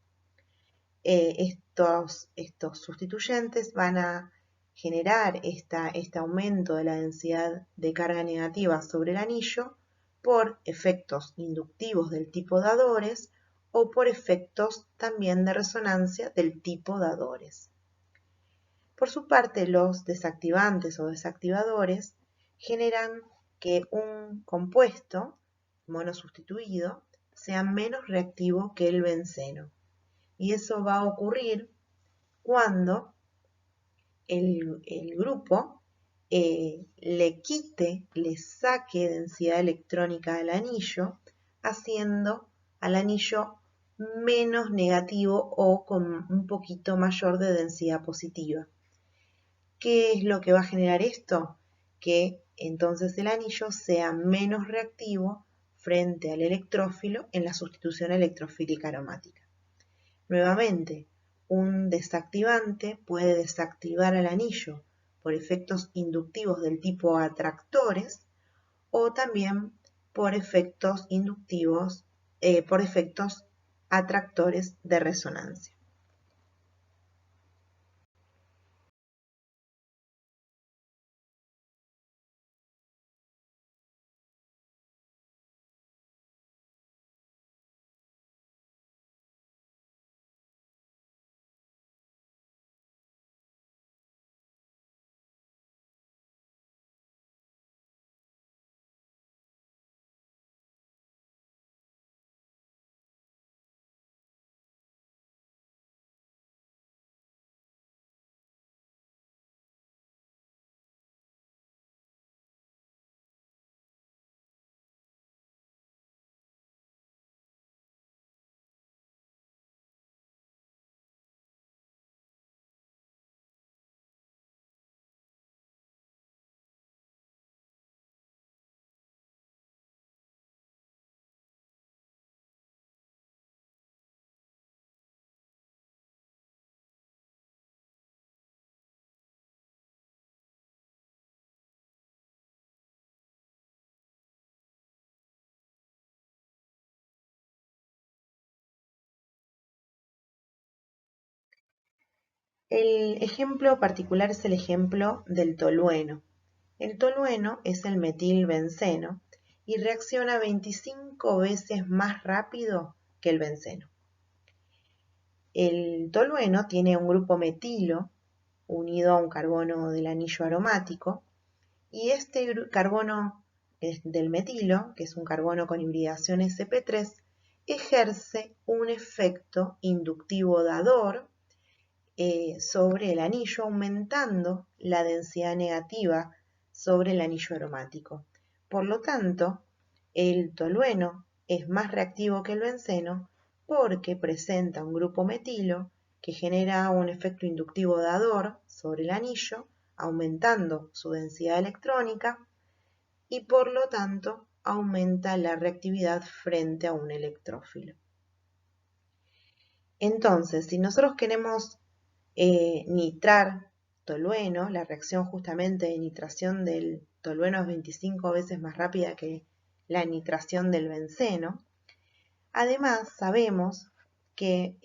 Speaker 1: Estos sustituyentes van a generar este aumento de la densidad de carga negativa sobre el anillo por efectos inductivos del tipo dadores o por efectos también de resonancia del tipo dadores. Por su parte, los desactivantes o desactivadores generan que un compuesto monosustituido sea menos reactivo que el benceno. Y eso va a ocurrir cuando el grupo le saque densidad electrónica al anillo, haciendo al anillo menos negativo o con un poquito mayor de densidad positiva. ¿Qué es lo que va a generar esto? Que entonces el anillo sea menos reactivo frente al electrófilo en la sustitución electrofílica aromática. Nuevamente, un desactivante puede desactivar al anillo por efectos inductivos del tipo atractores o también por efectos inductivos, por efectos atractores de resonancia. El ejemplo particular es el ejemplo del tolueno. El tolueno es el metilbenceno y reacciona 25 veces más rápido que el benceno. El tolueno tiene un grupo metilo unido a un carbono del anillo aromático y este carbono del metilo, que es un carbono con hibridación sp3, ejerce un efecto inductivo dador sobre el anillo, aumentando la densidad negativa sobre el anillo aromático. Por lo tanto, el tolueno es más reactivo que el benceno porque presenta un grupo metilo que genera un efecto inductivo dador sobre el anillo, aumentando su densidad electrónica y por lo tanto aumenta la reactividad frente a un electrófilo. Entonces, si nosotros queremos nitrar tolueno, la reacción justamente de nitración del tolueno es 25 veces más rápida que la nitración del benceno. Además, sabemos que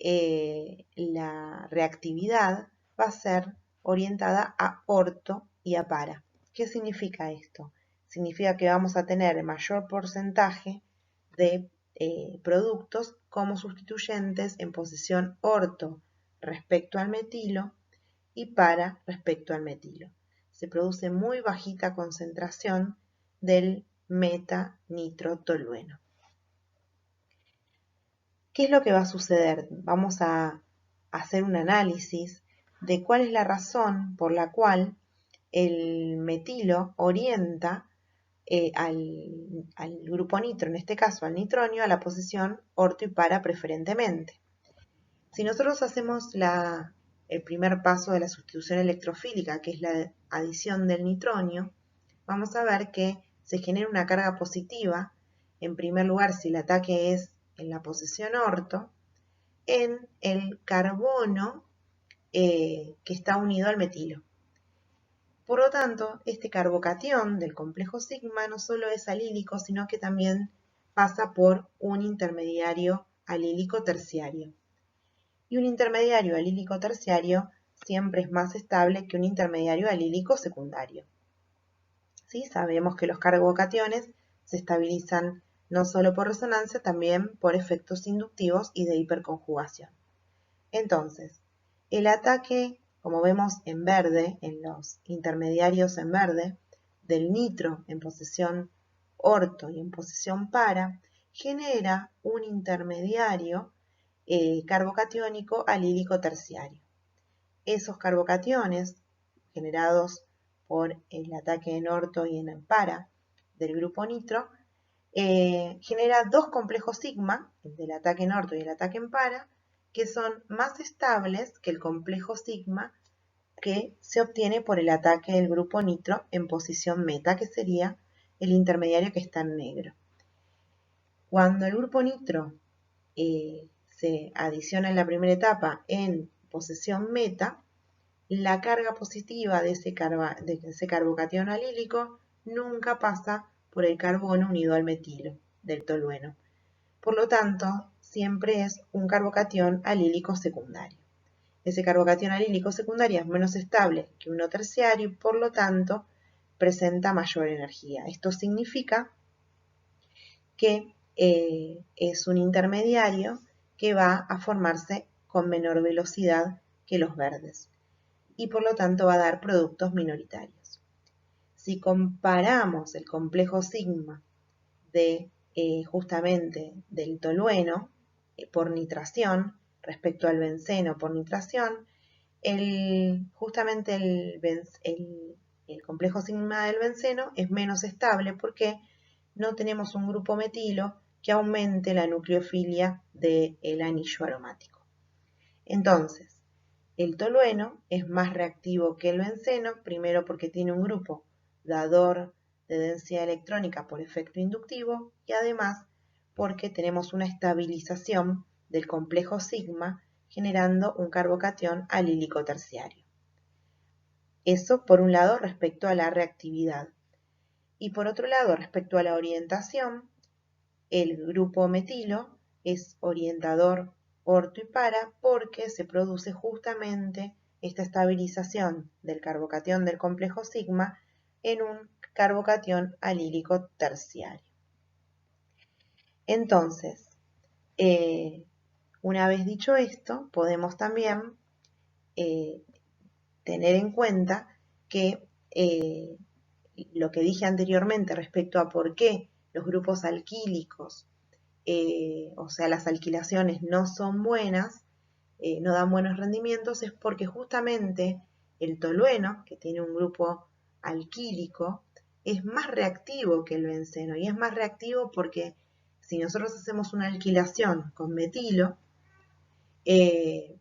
Speaker 1: la reactividad va a ser orientada a orto y a para. ¿Qué significa esto? Significa que vamos a tener el mayor porcentaje de productos como sustituyentes en posición orto respecto al metilo y para respecto al metilo. Se produce muy bajita concentración del metanitrotolueno. ¿Qué es lo que va a suceder? Vamos a hacer un análisis de cuál es la razón por la cual el metilo orienta al grupo nitro, en este caso al nitronio, a la posición orto y para preferentemente. Si nosotros hacemos el primer paso de la sustitución electrofílica, que es la adición del nitronio, vamos a ver que se genera una carga positiva, en primer lugar si el ataque es en la posición orto, en el carbono que está unido al metilo. Por lo tanto, este carbocatión del complejo sigma no solo es alílico, sino que también pasa por un intermediario alílico terciario. Y un intermediario alílico terciario siempre es más estable que un intermediario alílico secundario. ¿Sí? Sabemos que los carbocationes se estabilizan no solo por resonancia, también por efectos inductivos y de hiperconjugación. Entonces, el ataque, como vemos en verde, en los intermediarios en verde, del nitro en posición orto y en posición para, genera un intermediario carbocatiónico alílico terciario. Esos carbocationes generados por el ataque en orto y en para del grupo nitro genera dos complejos sigma, el del ataque en orto y el ataque en para, que son más estables que el complejo sigma que se obtiene por el ataque del grupo nitro en posición meta, que sería el intermediario que está en negro. Cuando el grupo nitro se adiciona en la primera etapa en posición meta, la carga positiva de ese carbocatión alílico nunca pasa por el carbono unido al metilo del tolueno. Por lo tanto, siempre es un carbocatión alílico secundario. Ese carbocatión alílico secundario es menos estable que uno terciario y por lo tanto presenta mayor energía. Esto significa que es un intermediario que va a formarse con menor velocidad que los verdes y por lo tanto va a dar productos minoritarios. Si comparamos el complejo sigma de justamente del tolueno por nitración respecto al benceno por nitración, justamente el complejo sigma del benceno es menos estable porque no tenemos un grupo metilo que aumente la nucleofilia del anillo aromático. Entonces, el tolueno es más reactivo que el benceno, primero porque tiene un grupo dador de densidad electrónica por efecto inductivo y además porque tenemos una estabilización del complejo sigma generando un carbocatión alílico terciario. Eso por un lado respecto a la reactividad. Y por otro lado, respecto a la orientación, el grupo metilo es orientador orto y para porque se produce justamente esta estabilización del carbocatión del complejo sigma en un carbocatión alílico terciario. Entonces, una vez dicho esto, podemos también tener en cuenta que lo que dije anteriormente respecto a por qué los grupos alquílicos, o sea, las alquilaciones no son buenas, no dan buenos rendimientos, es porque justamente el tolueno, que tiene un grupo alquílico, es más reactivo que el benceno, y es más reactivo porque si nosotros hacemos una alquilación con metilo,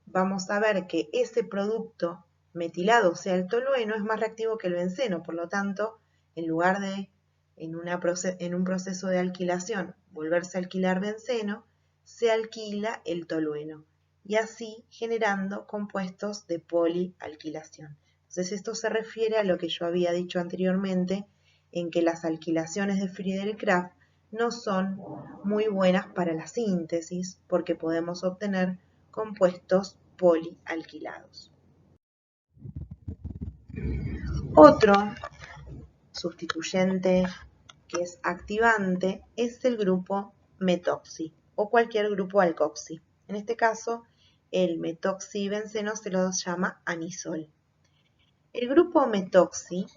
Speaker 1: vamos a ver que ese producto metilado, o sea el tolueno, es más reactivo que el benceno, por lo tanto, en lugar de en un proceso de alquilación volverse a alquilar benceno, se alquila el tolueno, y así generando compuestos de polialquilación. Entonces esto se refiere a lo que yo había dicho anteriormente, en que las alquilaciones de Friedel-Crafts no son muy buenas para la síntesis, porque podemos obtener compuestos polialquilados. Otro sustituyente que es activante es el grupo metoxi o cualquier grupo alcoxi. En este caso, el metoxibenceno se lo llama anisol. El grupo metoxi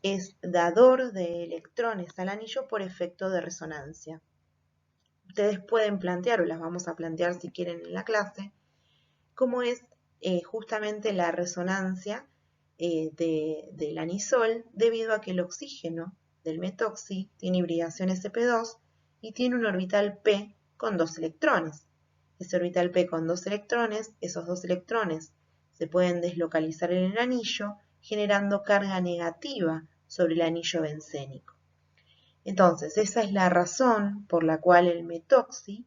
Speaker 1: es dador de electrones al anillo por efecto de resonancia. Ustedes pueden plantear, o las vamos a plantear si quieren en la clase, cómo es justamente la resonancia del anisol, debido a que el oxígeno del metoxi tiene hibridación sp2 y tiene un orbital p con 2 electrones. Ese orbital p con 2 electrones, esos 2 electrones se pueden deslocalizar en el anillo, generando carga negativa sobre el anillo bencénico. Entonces, esa es la razón por la cual el metoxi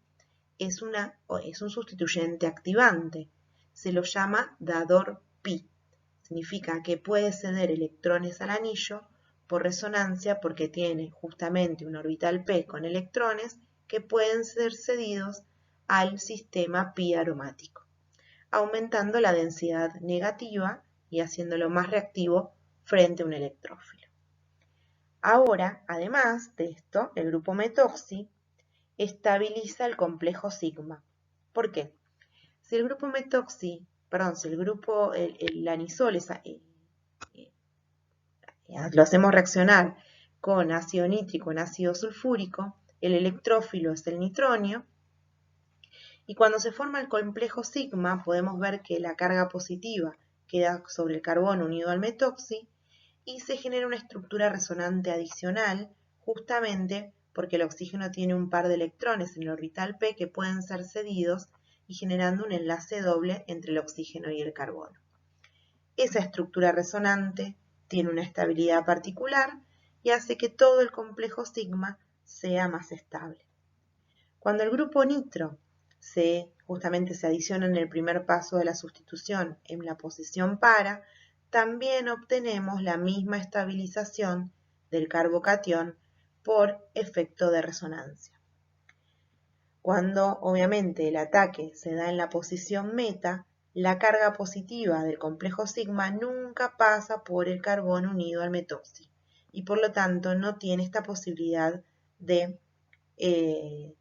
Speaker 1: es un sustituyente activante. Se lo llama dador pi. Significa que puede ceder electrones al anillo por resonancia porque tiene justamente un orbital p con electrones que pueden ser cedidos al sistema pi aromático, aumentando la densidad negativa y haciéndolo más reactivo frente a un electrófilo. Ahora, además de esto, el grupo metoxi estabiliza el complejo sigma. ¿Por qué? Si el grupo metoxi, si el grupo, el anisol lo hacemos reaccionar con ácido nítrico en ácido sulfúrico, el electrófilo es el nitronio, y cuando se forma el complejo sigma podemos ver que la carga positiva queda sobre el carbono unido al metoxi y se genera una estructura resonante adicional, justamente porque el oxígeno tiene un par de electrones en el orbital p que pueden ser cedidos y generando un enlace doble entre el oxígeno y el carbono. Esa estructura resonante tiene una estabilidad particular y hace que todo el complejo sigma sea más estable. Cuando el grupo nitro justamente se adiciona en el primer paso de la sustitución en la posición para, también obtenemos la misma estabilización del carbocatión por efecto de resonancia. Cuando obviamente el ataque se da en la posición meta, la carga positiva del complejo sigma nunca pasa por el carbono unido al metoxi y por lo tanto no tiene esta posibilidad de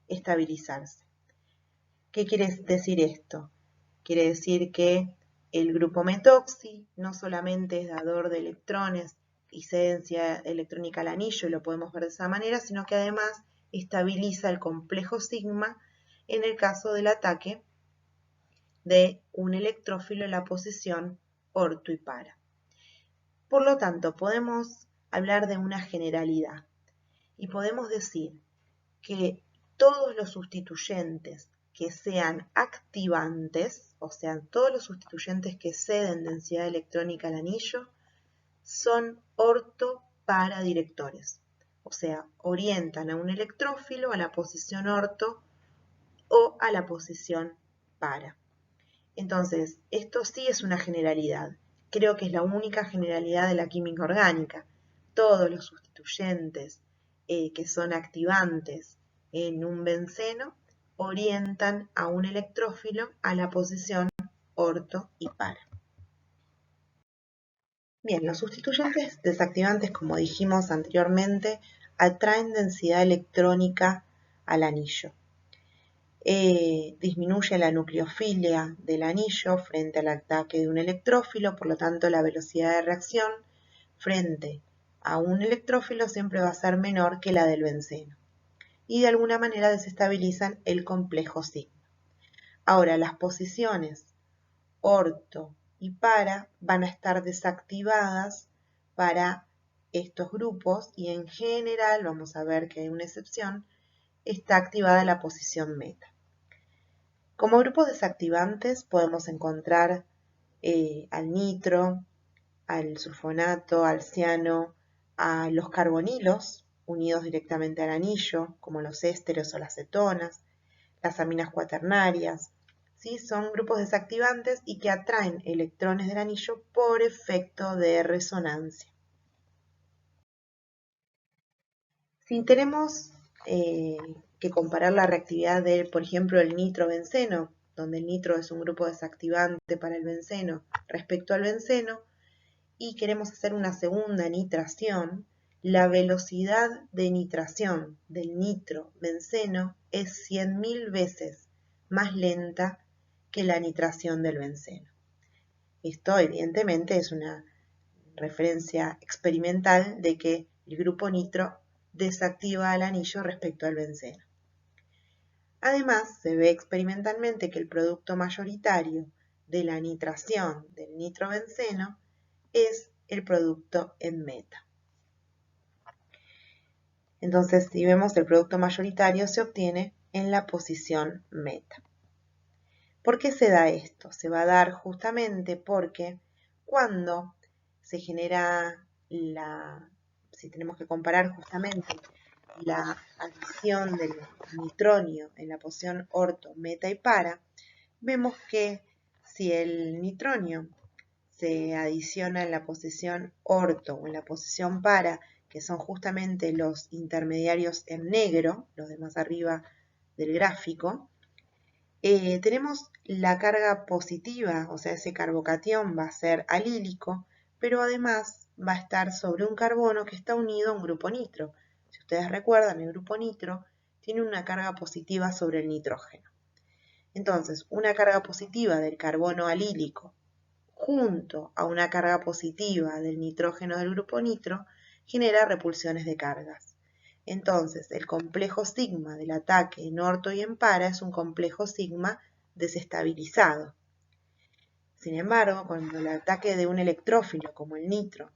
Speaker 1: estabilizarse. ¿Qué quiere decir esto? Quiere decir que el grupo metoxi no solamente es dador de electrones y cedencia electrónica al anillo, y lo podemos ver de esa manera, sino que además estabiliza el complejo sigma en el caso del ataque de un electrófilo en la posición orto y para. Por lo tanto, podemos hablar de una generalidad y podemos decir que todos los sustituyentes que sean activantes, o sea, todos los sustituyentes que ceden densidad electrónica al anillo, son orto-para-directores. O sea, orientan a un electrófilo a la posición orto o a la posición para. Entonces, esto sí es una generalidad. Creo que es la única generalidad de la química orgánica. Todos los sustituyentes que son activantes en un benceno orientan a un electrófilo a la posición orto y para. Bien, los sustituyentes desactivantes, como dijimos anteriormente, atraen densidad electrónica al anillo. Disminuye la nucleofilia del anillo frente al ataque de un electrófilo, por lo tanto la velocidad de reacción frente a un electrófilo siempre va a ser menor que la del benceno. Y de alguna manera desestabilizan el complejo sigma. Ahora, las posiciones orto y para van a estar desactivadas para estos grupos y en general, vamos a ver que hay una excepción, está activada la posición meta. Como grupos desactivantes podemos encontrar al nitro, al sulfonato, al ciano, a los carbonilos unidos directamente al anillo, como los ésteres o las cetonas, las aminas cuaternarias. ¿Sí? Son grupos desactivantes y que atraen electrones del anillo por efecto de resonancia. Si tenemos que comparar la reactividad de, por ejemplo, el nitrobenceno, donde el nitro es un grupo desactivante para el benceno respecto al benceno, y queremos hacer una segunda nitración, la velocidad de nitración del nitrobenceno es 100.000 veces más lenta que la nitración del benceno. Esto evidentemente es una referencia experimental de que el grupo nitro desactiva el anillo respecto al benceno. Además, se ve experimentalmente que el producto mayoritario de la nitración del nitrobenceno es el producto en meta. Entonces, si vemos, el producto mayoritario se obtiene en la posición meta. ¿Por qué se da esto? Se va a dar justamente porque cuando se genera si tenemos que comparar justamente la adición del nitronio en la posición orto, meta y para, vemos que si el nitronio se adiciona en la posición orto o en la posición para, que son justamente los intermediarios en negro, los de más arriba del gráfico, tenemos la carga positiva, o sea, ese carbocatión va a ser alílico, pero además va a estar sobre un carbono que está unido a un grupo nitro. Si ustedes recuerdan, el grupo nitro tiene una carga positiva sobre el nitrógeno. Entonces, una carga positiva del carbono alílico junto a una carga positiva del nitrógeno del grupo nitro genera repulsiones de cargas. Entonces, el complejo sigma del ataque en orto y en para es un complejo sigma desestabilizado. Sin embargo, cuando el ataque de un electrófilo como el nitro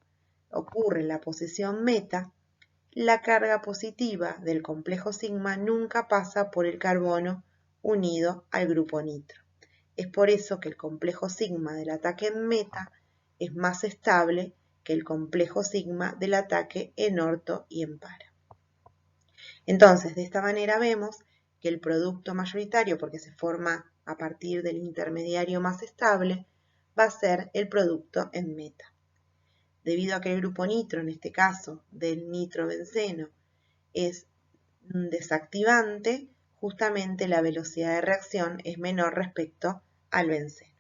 Speaker 1: ocurre en la posición meta, la carga positiva del complejo sigma nunca pasa por el carbono unido al grupo nitro. Es por eso que el complejo sigma del ataque en meta es más estable que el complejo sigma del ataque en orto y en para. Entonces, de esta manera vemos que el producto mayoritario, porque se forma a partir del intermediario más estable, va a ser el producto en meta. Debido a que el grupo nitro, en este caso del nitrobenceno, es desactivante, justamente la velocidad de reacción es menor respecto al benceno.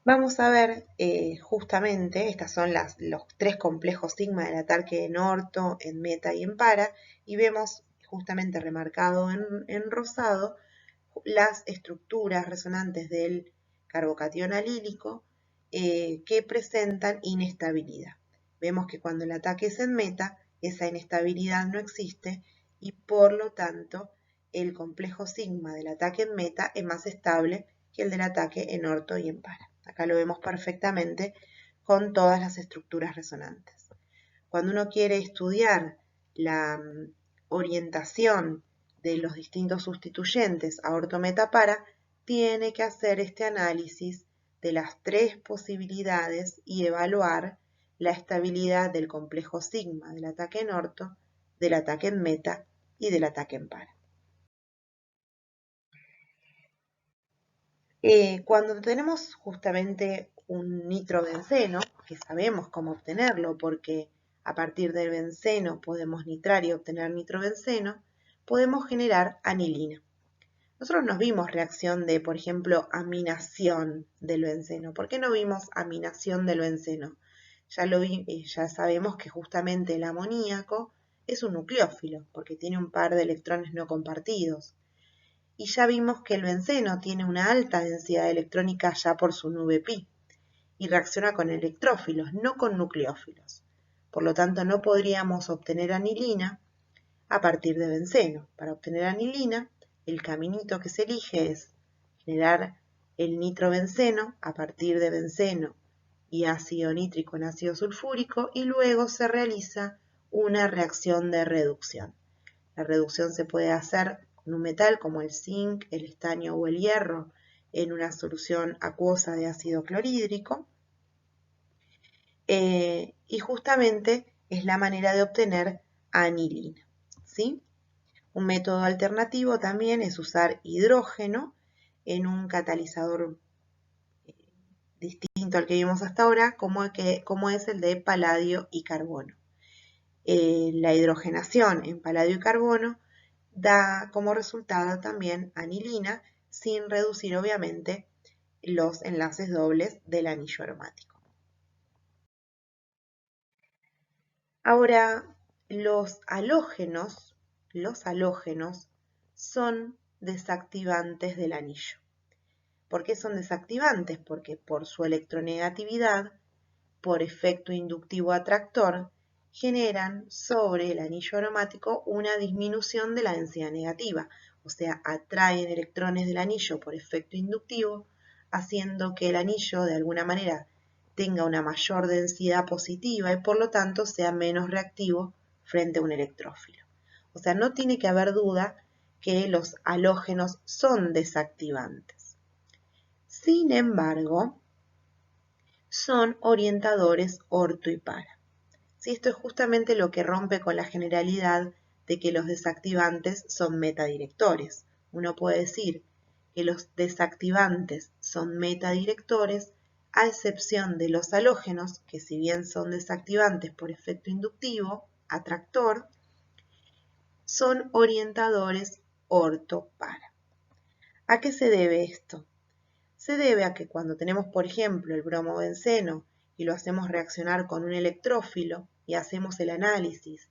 Speaker 1: Vamos a ver justamente, estas son los tres complejos sigma del ataque en orto, en meta y en para, y vemos justamente remarcado en rosado las estructuras resonantes del carbocatión alílico que presentan inestabilidad. Vemos que cuando el ataque es en meta, esa inestabilidad no existe y por lo tanto el complejo sigma del ataque en meta es más estable que el del ataque en orto y en para. Acá lo vemos perfectamente con todas las estructuras resonantes. Cuando uno quiere estudiar la orientación de los distintos sustituyentes a orto, meta, para, tiene que hacer este análisis de las tres posibilidades y evaluar la estabilidad del complejo sigma del ataque en orto, del ataque en meta y del ataque en para. Cuando tenemos justamente un nitrobenceno, que sabemos cómo obtenerlo porque a partir del benceno podemos nitrar y obtener nitrobenceno, podemos generar anilina. Nosotros no vimos reacción de, por ejemplo, aminación del benceno. ¿Por qué no vimos aminación del benceno? Ya sabemos que justamente el amoníaco es un nucleófilo, porque tiene un par de electrones no compartidos. Y ya vimos que el benceno tiene una alta densidad electrónica ya por su nube pi, y reacciona con electrófilos, no con nucleófilos. Por lo tanto, no podríamos obtener anilina a partir de benceno. Para obtener anilina, el caminito que se elige es generar el nitrobenceno a partir de benceno y ácido nítrico en ácido sulfúrico, y luego se realiza una reacción de reducción. La reducción se puede hacer con un metal como el zinc, el estaño o el hierro en una solución acuosa de ácido clorhídrico, y justamente es la manera de obtener anilina, ¿sí? Un método alternativo también es usar hidrógeno en un catalizador distinto al que vimos hasta ahora, como es el de paladio y carbono. La hidrogenación en paladio y carbono da como resultado también anilina, sin reducir obviamente los enlaces dobles del anillo aromático. Ahora, los halógenos son desactivantes del anillo. ¿Por qué son desactivantes? Porque por su electronegatividad, por efecto inductivo atractor, generan sobre el anillo aromático una disminución de la densidad negativa, o sea, atraen electrones del anillo por efecto inductivo, haciendo que el anillo de alguna manera tenga una mayor densidad positiva y por lo tanto sea menos reactivo frente a un electrófilo. O sea, no tiene que haber duda que los halógenos son desactivantes. Sin embargo, son orientadores orto y para. ¿Sí? Esto es justamente lo que rompe con la generalidad de que los desactivantes son metadirectores. Uno puede decir que los desactivantes son metadirectores, a excepción de los halógenos, que si bien son desactivantes por efecto inductivo, atractor, son orientadores orto-para. ¿A qué se debe esto? Se debe a que cuando tenemos, por ejemplo, el bromobenceno y lo hacemos reaccionar con un electrófilo y hacemos el análisis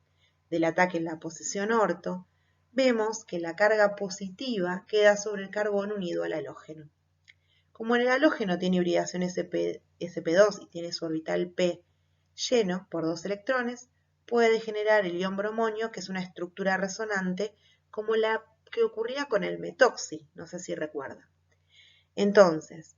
Speaker 1: del ataque en la posición orto, vemos que la carga positiva queda sobre el carbón unido al halógeno. Como el halógeno tiene hibridación sp2 y tiene su orbital p lleno por 2 electrones, puede generar el ion bromonio, que es una estructura resonante como la que ocurría con el metoxi, no sé si recuerdan. Entonces,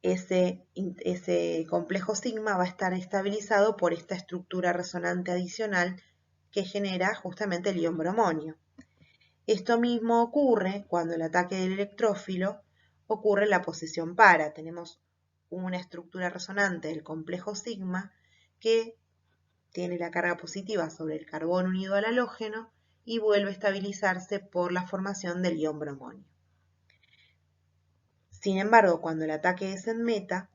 Speaker 1: ese complejo sigma va a estar estabilizado por esta estructura resonante adicional que genera justamente el ion bromonio. Esto mismo ocurre cuando el ataque del electrófilo ocurre en la posición para. Tenemos una estructura resonante del complejo sigma que tiene la carga positiva sobre el carbón unido al halógeno y vuelve a estabilizarse por la formación del ion bromonio. Sin embargo, cuando el ataque es en meta,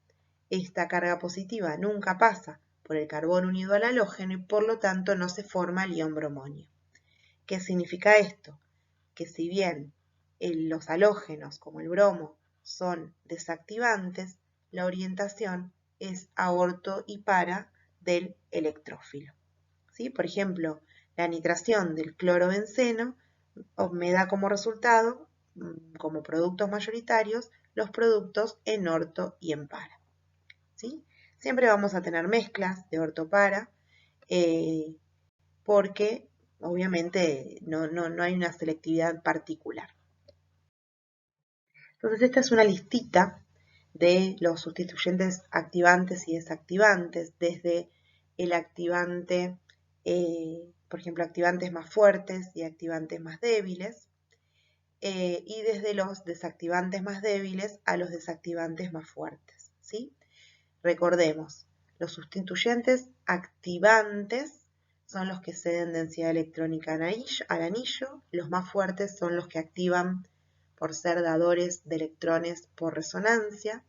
Speaker 1: esta carga positiva nunca pasa por el carbón unido al halógeno y por lo tanto no se forma el ion bromonio. ¿Qué significa esto? Que si bien los halógenos, como el bromo, son desactivantes, la orientación es a orto y para del electrófilo. ¿Sí? Por ejemplo, la nitración del clorobenceno me da como resultado, como productos mayoritarios, los productos en orto y en para. ¿Sí? Siempre vamos a tener mezclas de orto-para, porque obviamente no hay una selectividad particular. Entonces esta es una listita de los sustituyentes activantes y desactivantes, desde el activante, por ejemplo, activantes más fuertes y activantes más débiles, y desde los desactivantes más débiles a los desactivantes más fuertes, ¿sí? Recordemos, los sustituyentes activantes son los que ceden densidad electrónica al anillo, los más fuertes son los que activan por ser dadores de electrones por resonancia.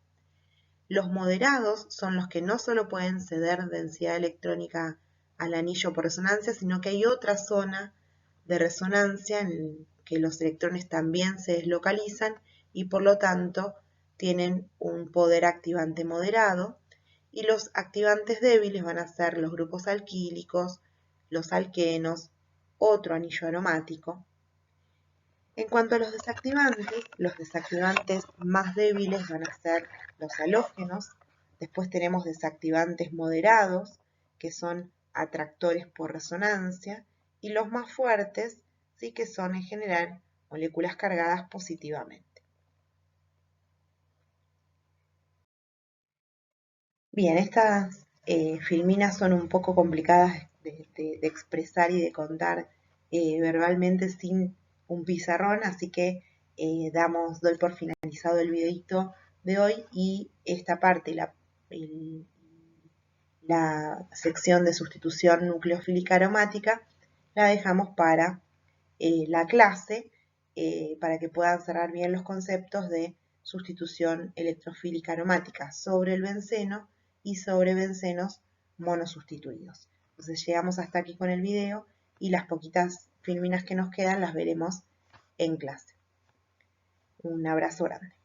Speaker 1: Los moderados son los que no solo pueden ceder densidad electrónica al anillo por resonancia, sino que hay otra zona de resonancia que los electrones también se deslocalizan y por lo tanto tienen un poder activante moderado, y los activantes débiles van a ser los grupos alquílicos, los alquenos, otro anillo aromático. En cuanto a los desactivantes más débiles van a ser los halógenos. Después tenemos desactivantes moderados, que son atractores por resonancia, y los más fuertes, sí, que son en general moléculas cargadas positivamente. Bien, estas filminas son un poco complicadas de expresar y de contar verbalmente sin un pizarrón, así que doy por finalizado el videito de hoy, y esta parte, la sección de sustitución nucleofílica aromática, la dejamos para la clase, para que puedan cerrar bien los conceptos de sustitución electrofílica aromática sobre el benceno y sobre bencenos monosustituidos. Entonces llegamos hasta aquí con el video, y las poquitas filminas que nos quedan las veremos en clase. Un abrazo grande.